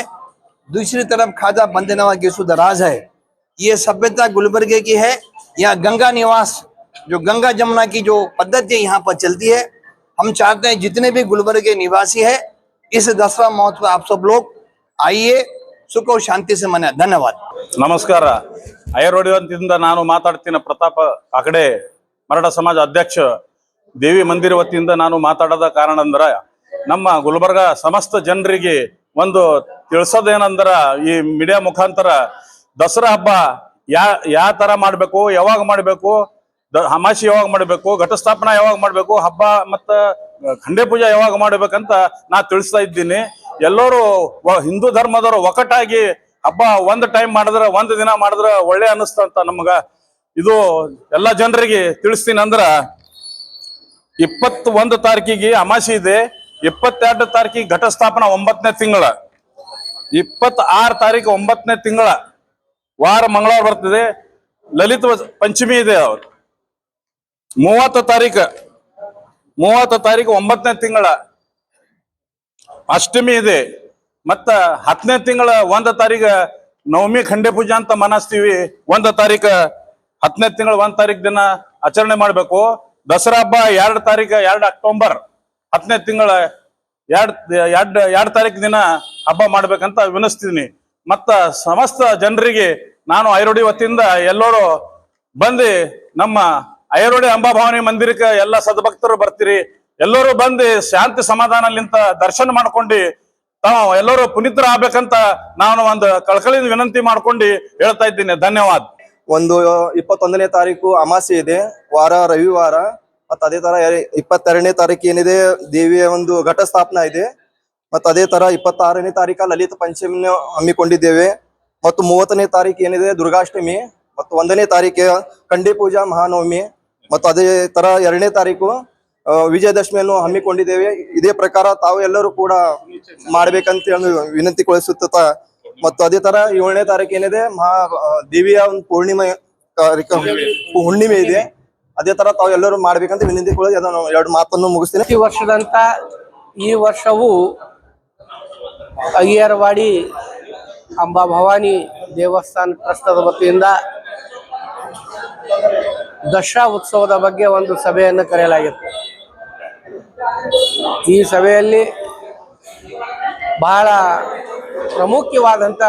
दूसरी तरफ खाजा बंदनवा गेसुदराज है। ये सभ्यता गुलबर्गे की है। यहाँ गंगा निवास जो गंगा जमुना की जो पद्धति यहाँ पर चलती है, हम चाहते हैं जितने भी गुलबर्गे निवासी है इस दसरा महोत्सव आप सब लोग आइए, सुख और शांति से मनाएं। धन्यवाद। ನಮಸ್ಕಾರ. ಐರೋಡಿ ವತಿಯಿಂದ ನಾನು ಮಾತಾಡ್ತೀನಿ. ಪ್ರತಾಪ ಕಾಕಡೆ, ಮರಾಠ ಸಮಾಜ ಅಧ್ಯಕ್ಷ. ದೇವಿ ಮಂದಿರ ವತಿಯಿಂದ ನಾನು ಮಾತಾಡೋದ ಕಾರಣ ಅಂದ್ರೆ ನಮ್ಮ ಗುಲ್ಬರ್ಗ ಸಮಸ್ತ ಜನರಿಗೆ ಒಂದು ತಿಳಿಸೋದೇನಂದ್ರ ಈ ಮೀಡಿಯಾ ಮುಖಾಂತರ ದಸರಾ ಹಬ್ಬ ಯಾವ ತರ ಮಾಡಬೇಕು, ಯಾವಾಗ ಮಾಡಬೇಕು, ಅಮಾಸಿ ಯಾವಾಗ ಮಾಡಬೇಕು, ಘಟಸ್ಥಾಪನಾ ಯಾವಾಗ ಮಾಡಬೇಕು, ಹಬ್ಬ ಮತ್ತ ಖಂಡೆ ಪೂಜಾ ಯಾವಾಗ ಮಾಡಬೇಕಂತ ನಾ ತಿಳಿಸ್ತಾ ಇದ್ದೀನಿ. ಎಲ್ಲರೂ ಹಿಂದೂ ಧರ್ಮದವರು ಒಕ್ಕಟ್ಟಾಗಿ ಹಬ್ಬ ಒಂದ್ ಟೈಮ್ ಮಾಡಿದ್ರೆ, ಒಂದ್ ದಿನ ಮಾಡಿದ್ರೆ ಒಳ್ಳೆ ಅನಿಸ್ತಂತ ನಮಗ. ಇದು ಎಲ್ಲಾ ಜನರಿಗೆ ತಿಳಿಸ್ತೀನಿ. ಅಂದ್ರ 21 ತಾರೀಕಿಗೆ ಅಮಾಸಿ ಇದೆ, 22 ತಾರೀಕಿಗೆ ಘಟಸ್ಥಾಪನಾ 9ನೇ ತಿಂಗಳ, 26 ತಾರೀಕು 9ನೇ ತಿಂಗಳ ವಾರ ಮಂಗಳವಾರ ಬರ್ತದೆ. ಲಲಿತ ಪಂಚಮಿ ಇದೆ. ಅವ್ರು 30 ತಾರೀಕು 9ನೇ ತಿಂಗಳ ಅಷ್ಟಮಿ ಇದೆ. ಮತ್ತ 10ನೇ ತಿಂಗಳ 1 ತಾರೀಕು ನವಮಿ ಖಂಡೆ ಪೂಜಾ ಅಂತ ಮನಾಸ್ತೀವಿ. 1 ತಾರೀಕು 10ನೇ ತಿಂಗಳ 1 ತಾರೀಕು ದಿನ ಆಚರಣೆ ಮಾಡ್ಬೇಕು. ದಸರಾ ಹಬ್ಬ 2 ತಾರೀಕು 2 ಅಕ್ಟೋಬರ್ 10ನೇ ತಿಂಗಳ 2 ತಾರೀಕು ದಿನ ಹಬ್ಬ ಮಾಡ್ಬೇಕಂತ ವಿನಿಸ್ತೀನಿ. ಮತ್ತ ಸಮಸ್ತ ಜನರಿಗೆ ನಾನು ಐರೋಡಿ ವತಿಯಿಂದ ಎಲ್ಲರೂ ಬಂದು ನಮ್ಮ ಐರೋಡಿ ಅಂಬಾಭವಾನಿ ಮಂದಿರಕ್ಕೆ ಎಲ್ಲ ಸದ್ಭಕ್ತರು ಬರ್ತೀರಿ. ಎಲ್ಲರೂ ಬಂದು ಶಾಂತಿ ಸಮಾಧಾನಲಿಂತ ದರ್ಶನ ಮಾಡ್ಕೊಂಡು ತಾವು ಎಲ್ಲರೂ ಪುನೀತರ ಆಗ್ಬೇಕಂತ ನಾನು ಒಂದು ಕಳಕಳಿಯಿಂದ ವಿನಂತಿ ಮಾಡ್ಕೊಂಡು ಹೇಳ್ತಾ ಇದ್ದೀನಿ. ಧನ್ಯವಾದ. ಒಂದು 21ನೇ ತಾರೀಕು ಅಮಾಸೆ ಇದೆ, ವಾರ ರವಿವಾರ. ಮತ್ತು ಅದೇ ತರ 22ನೇ ತಾರೀಕು ಏನಿದೆ ದೇವಿಯ ಒಂದು ಘಟ ಸ್ಥಾಪನಾ ಇದೆ. ಮತ್ತು ಅದೇ ತರ 26ನೇ ತಾರೀಕ ಲಲಿತ ಪಂಚಮಿ ಹಮ್ಮಿಕೊಂಡಿದ್ದೇವೆ. ಮತ್ತು 30ನೇ ತಾರೀಕು ಏನಿದೆ ದುರ್ಗಾಷ್ಟಮಿ. ಮತ್ತು 1ನೇ ತಾರೀಕು ಖಂಡೆ ಪೂಜಾ ಮಹಾನವಮಿ. ಮತ್ತು ಅದೇ ತರ 2ನೇ ತಾರೀಕು ವಿಜಯದಶಮಿಯನ್ನು ಹಮ್ಮಿಕೊಂಡಿದ್ದೇವೆ. ಇದೇ ಪ್ರಕಾರ ತಾವು ಎಲ್ಲರೂ ಕೂಡ ಮಾಡ್ಬೇಕಂತ ಹೇಳಿ ವಿನಂತಿಗೊಳಿಸುತ್ತ, ಮತ್ತು ಅದೇ ತರ 7ನೇ ತಾರೀಕು ಏನಿದೆ ದೇವಿಯ ಒಂದು ಹುಣ್ಣಿಮೆ ಇದೆ. ಅದೇ ತರ ತಾವು ಎಲ್ಲರೂ ಮಾಡ್ಬೇಕಂತ ವಿನಂತಿಗೊಳ್ಳಿ. ಅದನ್ನು 2 ಮಾತನ್ನು ಮುಗಿಸ್ತೀನಿ. ಪ್ರತಿ ವರ್ಷದಂತ ಈ ವರ್ಷವೂ ಅಯ್ಯರವಾಡಿ ಅಂಬಾಭವಾನಿ ದೇವಸ್ಥಾನ ಟ್ರಸ್ಟದ ವತಿಯಿಂದ ದಸರಾ ಉತ್ಸವದ ಬಗ್ಗೆ ಒಂದು ಸಭೆಯನ್ನು ಕರೆಯಲಾಗಿತ್ತು. ಈ ಸಭೆಯಲ್ಲಿ ಬಹಳ ಪ್ರಮುಖವಾದಂಥ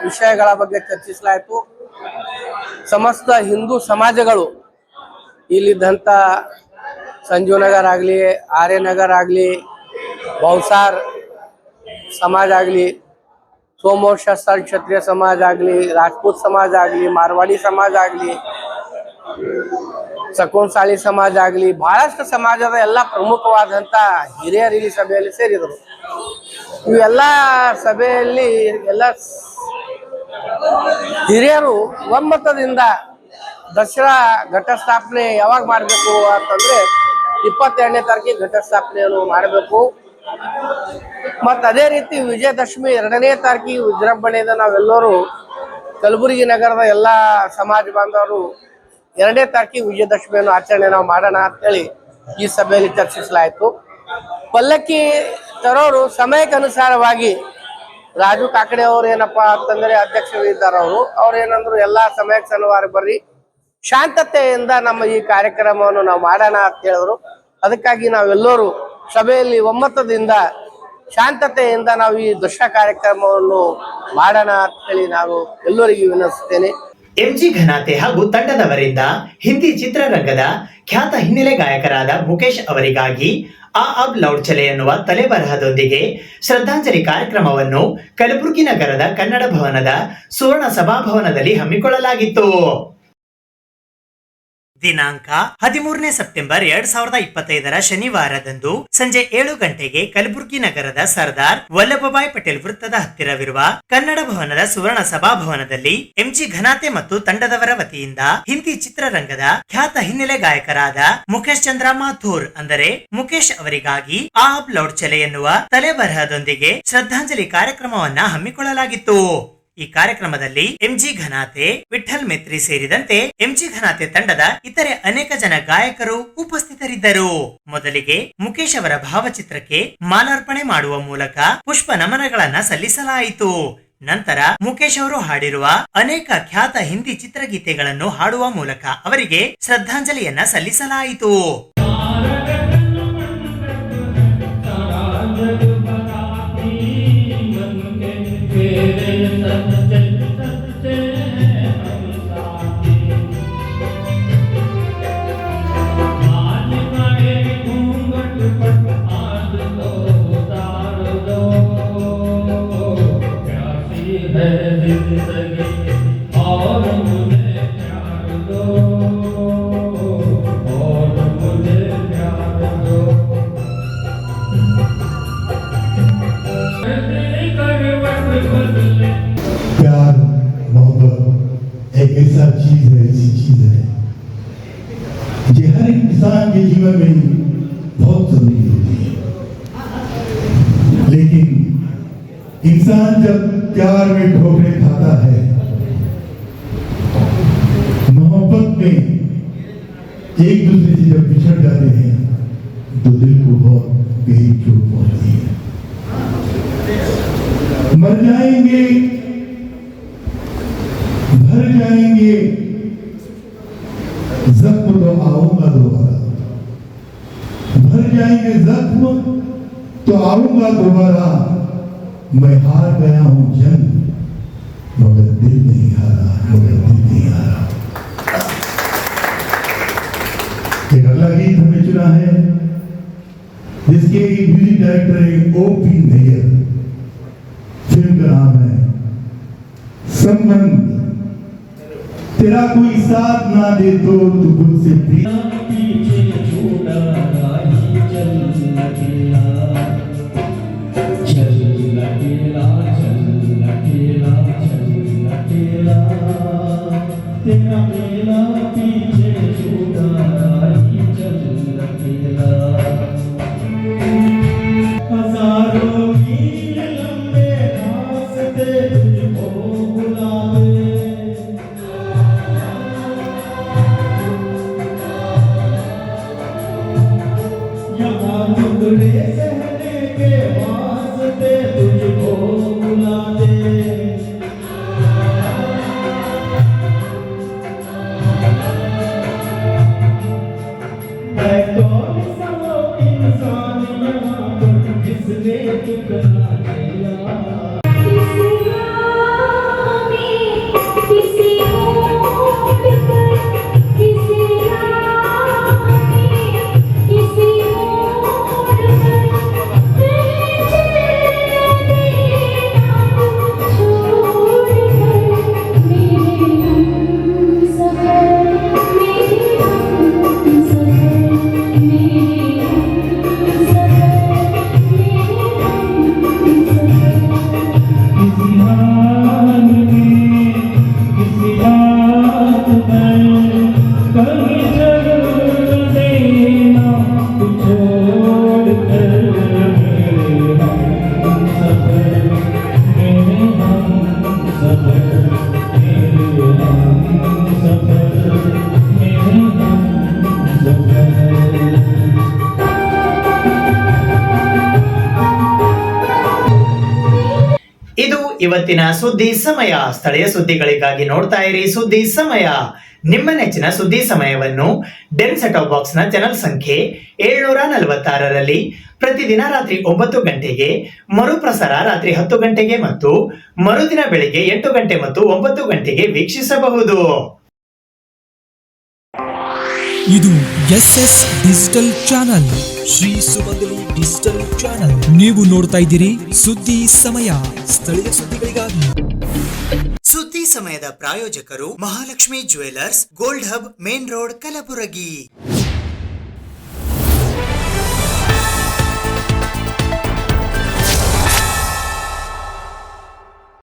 ವಿಷಯಗಳ ಬಗ್ಗೆ ಚರ್ಚಿಸಲಾಯಿತು. ಸಮಸ್ತ ಹಿಂದೂ ಸಮಾಜಗಳು ಇಲ್ಲಿದ್ದಂಥ ಸಂಜೀವ್ ನಗರ್ ಆಗಲಿ, ಆರ್ಯನಗರ್ ಆಗಲಿ, ಬೌಸಾರ್ ಸಮಾಜ ಆಗಲಿ, ಸೋಮೋರ್ ಶಸ್ತ್ರ ಕ್ಷತ್ರಿಯ ಸಮಾಜ ಆಗಲಿ, ರಾಜಪೂತ್ ಸಮಾಜ ಆಗಲಿ, ಮಾರ್ವಾಡಿ ಸಮಾಜ ಆಗಲಿ, ಸಕೋನ್ಸಾಳಿ ಸಮಾಜ ಆಗಲಿ, ಬಹಳಷ್ಟು ಸಮಾಜದ ಎಲ್ಲ ಪ್ರಮುಖವಾದಂಥ ಹಿರಿಯರು ಇಲ್ಲಿ ಸಭೆಯಲ್ಲಿ ಸೇರಿದರು. ಇವೆಲ್ಲ ಸಭೆಯಲ್ಲಿ ಎಲ್ಲ ಹಿರಿಯರು ಒಮ್ಮತದಿಂದ ದಸರಾ ಘಟಸ್ಥಾಪನೆ ಯಾವಾಗ ಮಾಡಬೇಕು ಅಂತಂದರೆ 22ನೇ ತಾರೀಕಿಗೆ ಘಟಸ್ಥಾಪನೆಯನ್ನು ಮಾಡಬೇಕು. ಮತ್ತು ಅದೇ ರೀತಿ ವಿಜಯದಶಮಿ 2ನೇ ತಾರೀಕಿಗೆ ವಿಜೃಂಭಣೆಯಿಂದ ನಾವೆಲ್ಲರೂ ಕಲಬುರಗಿ ನಗರದ ಎಲ್ಲ ಸಮಾಜ ಬಾಂಧವರು 2ನೇ ತಾರೀಕಿಗೆ ವಿಜಯದಶಮಿಯನ್ನು ಆಚರಣೆ ನಾವು ಮಾಡೋಣ ಅಂತೇಳಿ ಈ ಸಭೆಯಲ್ಲಿ ಚರ್ಚಿಸಲಾಯಿತು. ಪಲ್ಲಕ್ಕಿ ತರೋರು ಸಮಯಕ್ಕನುಸಾರವಾಗಿ ರಾಜು ಕಾಕಡೆ ಅವರು ಏನಪ್ಪ ಅಂತಂದರೆ ಅಧ್ಯಕ್ಷರಿದ್ದಾರೆ. ಅವ್ರು ಏನಂದ್ರು ಎಲ್ಲ ಸಮಯಕ್ಕೆ ಸಲುವಾಗಿ ಬರ್ರಿ, ಶಾಂತತೆಯಿಂದ ನಮ್ಮ ಈ ಕಾರ್ಯಕ್ರಮವನ್ನು ನಾವು ಮಾಡೋಣ ಅಂತ ಹೇಳಿದ್ರು. ಅದಕ್ಕಾಗಿ ನಾವೆಲ್ಲರೂ ಸಭೆಯಲ್ಲಿ ಒಮ್ಮತದಿಂದ ಶಾಂತತೆಯಿಂದ ನಾವು ಈ ದಸರಾ ಕಾರ್ಯಕ್ರಮವನ್ನು ಮಾಡೋಣ ಅಂತ ಹೇಳಿ ನಾನು ಎಲ್ಲರಿಗೂ ವಿನಂತಿಸುತ್ತೇನೆ. ಎಂಜಿ ಘನಾತೆ ಹಾಗೂ ತಂಡದವರಿಂದ ಹಿಂದಿ ಚಿತ್ರರಂಗದ ಖ್ಯಾತ ಹಿನ್ನೆಲೆ ಗಾಯಕರಾದ ಮುಖೇಶ್ ಅವರಿಗಾಗಿ ಆ ಅಬ್ ಲೌಡ್ ಚಲೆ ಎನ್ನುವ ತಲೆಬರಹದೊಂದಿಗೆ ಶ್ರದ್ಧಾಂಜಲಿ ಕಾರ್ಯಕ್ರಮವನ್ನು ಕಲಬುರಗಿ ನಗರದ ಕನ್ನಡ ಭವನದ ಸುವರ್ಣ ಸಭಾಭವನದಲ್ಲಿ ಹಮ್ಮಿಕೊಳ್ಳಲಾಗಿತ್ತು. ದಿನಾಂಕ 13ನೇ ಸೆಪ್ಟೆಂಬರ್ 2025 ಶನಿವಾರದಂದು ಸಂಜೆ 7 ಗಂಟೆಗೆ ಕಲಬುರಗಿ ನಗರದ ಸರ್ದಾರ್ ವಲ್ಲಭಭಾಯ್ ಪಟೇಲ್ ವೃತ್ತದ ಹತ್ತಿರವಿರುವ ಕನ್ನಡ ಭವನದ ಸುವರ್ಣ ಸಭಾಭವನದಲ್ಲಿ ಎಂಜಿ ಘನಾತೆ ಮತ್ತು ತಂಡದವರ ವತಿಯಿಂದ ಹಿಂದಿ ಚಿತ್ರರಂಗದ ಖ್ಯಾತ ಹಿನ್ನೆಲೆ ಗಾಯಕರಾದ ಮುಖೇಶ್ ಚಂದ್ರ ಮಾಥೂರ್ ಅಂದರೆ ಮುಖೇಶ್ ಅವರಿಗಾಗಿ ಆಬ್ ಲೌಡ್ ಚಲೆ ಎನ್ನುವ ತಲೆಬರಹದೊಂದಿಗೆ ಶ್ರದ್ಧಾಂಜಲಿ ಕಾರ್ಯಕ್ರಮವನ್ನ ಹಮ್ಮಿಕೊಳ್ಳಲಾಗಿತ್ತು. ಈ ಕಾರ್ಯಕ್ರಮದಲ್ಲಿ ಎಂಜಿ ಘನಾತೆ, ವಿಠಲ್ ಮೇತ್ರಿ ಸೇರಿದಂತೆ ಎಂಜಿ ಘನಾತೆ ತಂಡದ ಇತರೆ ಅನೇಕ ಜನ ಗಾಯಕರು ಉಪಸ್ಥಿತರಿದ್ದರು. ಮೊದಲಿಗೆ ಮುಖೇಶ್ ಅವರ ಭಾವಚಿತ್ರಕ್ಕೆ ಮಾಲಾರ್ಪಣೆ ಮಾಡುವ ಮೂಲಕ ಪುಷ್ಪ ನಮನಗಳನ್ನ ಸಲ್ಲಿಸಲಾಯಿತು. ನಂತರ ಮುಖೇಶ್ ಅವರು ಹಾಡಿರುವ ಅನೇಕ ಖ್ಯಾತ ಹಿಂದಿ ಚಿತ್ರಗೀತೆಗಳನ್ನು ಹಾಡುವ ಮೂಲಕ ಅವರಿಗೆ ಶ್ರದ್ಧಾಂಜಲಿಯನ್ನ ಸಲ್ಲಿಸಲಾಯಿತು. प्यार मोहब्बत एक ऐसा चीज है, ऐसी चीज है जो हर एक इंसान के जीवन में बहुत जरूरी होती है। लेकिन इंसान जब प्यार में ठोकरें खाता है, मोहब्बत में एक दूसरे से जब बिछड़ जाते हैं तो दिल को बहुत गहरी चोट पहुंचती है। मर जाएंगे, भर जाएंगे, जख्म तो आऊंगा दोबारा, भर जाएंगे जख्म तो आऊंगा दोबारा। मैं हार गया हूं जंग मगर दिल नहीं हारा, मगर दिल नहीं हारा। एक अगला गीत हमें चुना है जिसके म्यूजिक डायरेक्टर है O.P. नैयर। फिल्म का नाम है संबंध। तेरा कोई साथ ना दे तो तू मुझसे पीछे छोड़ा नहीं, चल अकेला, चल अकेला, चल अकेला, चल अकेला, तेरा मेरा पीछे छोड़ा नहीं, चल अकेला। हजारों मील लंबे रास्ते तुझको बुलावे, यहाँ टुकड़े सहने के वास्ते तुझको बुलावे। मैं कौन सा वो इंसान यहाँ पर जिसने टुकड़ा दिया। ಇದು ಇವತ್ತಿನ ಸುದ್ದಿ ಸಮಯ. ಸ್ಥಳೀಯ ಸುದ್ದಿಗಳಿಗಾಗಿ ನೋಡ್ತಾ ಇರಿ ಸುದ್ದಿ ಸಮಯ. ನಿಮ್ಮ ನೆಚ್ಚಿನ ಸುದ್ದಿ ಸಮಯವನ್ನು ಡೆನ್ ಸೆಟ್ ಬಾಕ್ಸ್ ನ ಚಾನೆಲ್ ಸಂಖ್ಯೆ 746ರಲ್ಲಿ ಪ್ರತಿದಿನ ರಾತ್ರಿ 9 ಗಂಟೆಗೆ, ಮರುಪ್ರಸಾರ ರಾತ್ರಿ 10 ಗಂಟೆಗೆ ಮತ್ತು ಮರುದಿನ ಬೆಳಿಗ್ಗೆ 8 ಗಂಟೆ ಮತ್ತು 9 ಗಂಟೆಗೆ ವೀಕ್ಷಿಸಬಹುದು. ಇದು SS ಡಿಜಿಟಲ್ ಚಾನಲ್, ಶ್ರೀ ಸುಮಂಗಲಿ ಡಿಜಿಟಲ್ ಚಾನಲ್. ನೀವು ನೋಡ್ತಾ ಇದ್ದೀರಿ ಸುದ್ದಿ ಸಮಯ, ಸ್ಥಳೀಯ ಸುದ್ದಿಗಳಿಗಾಗಿ. ಸುದ್ದಿ ಸಮಯದ ಪ್ರಾಯೋಜಕರು Mahalakshmi jewellers, gold hub, main road, Kalaburagi.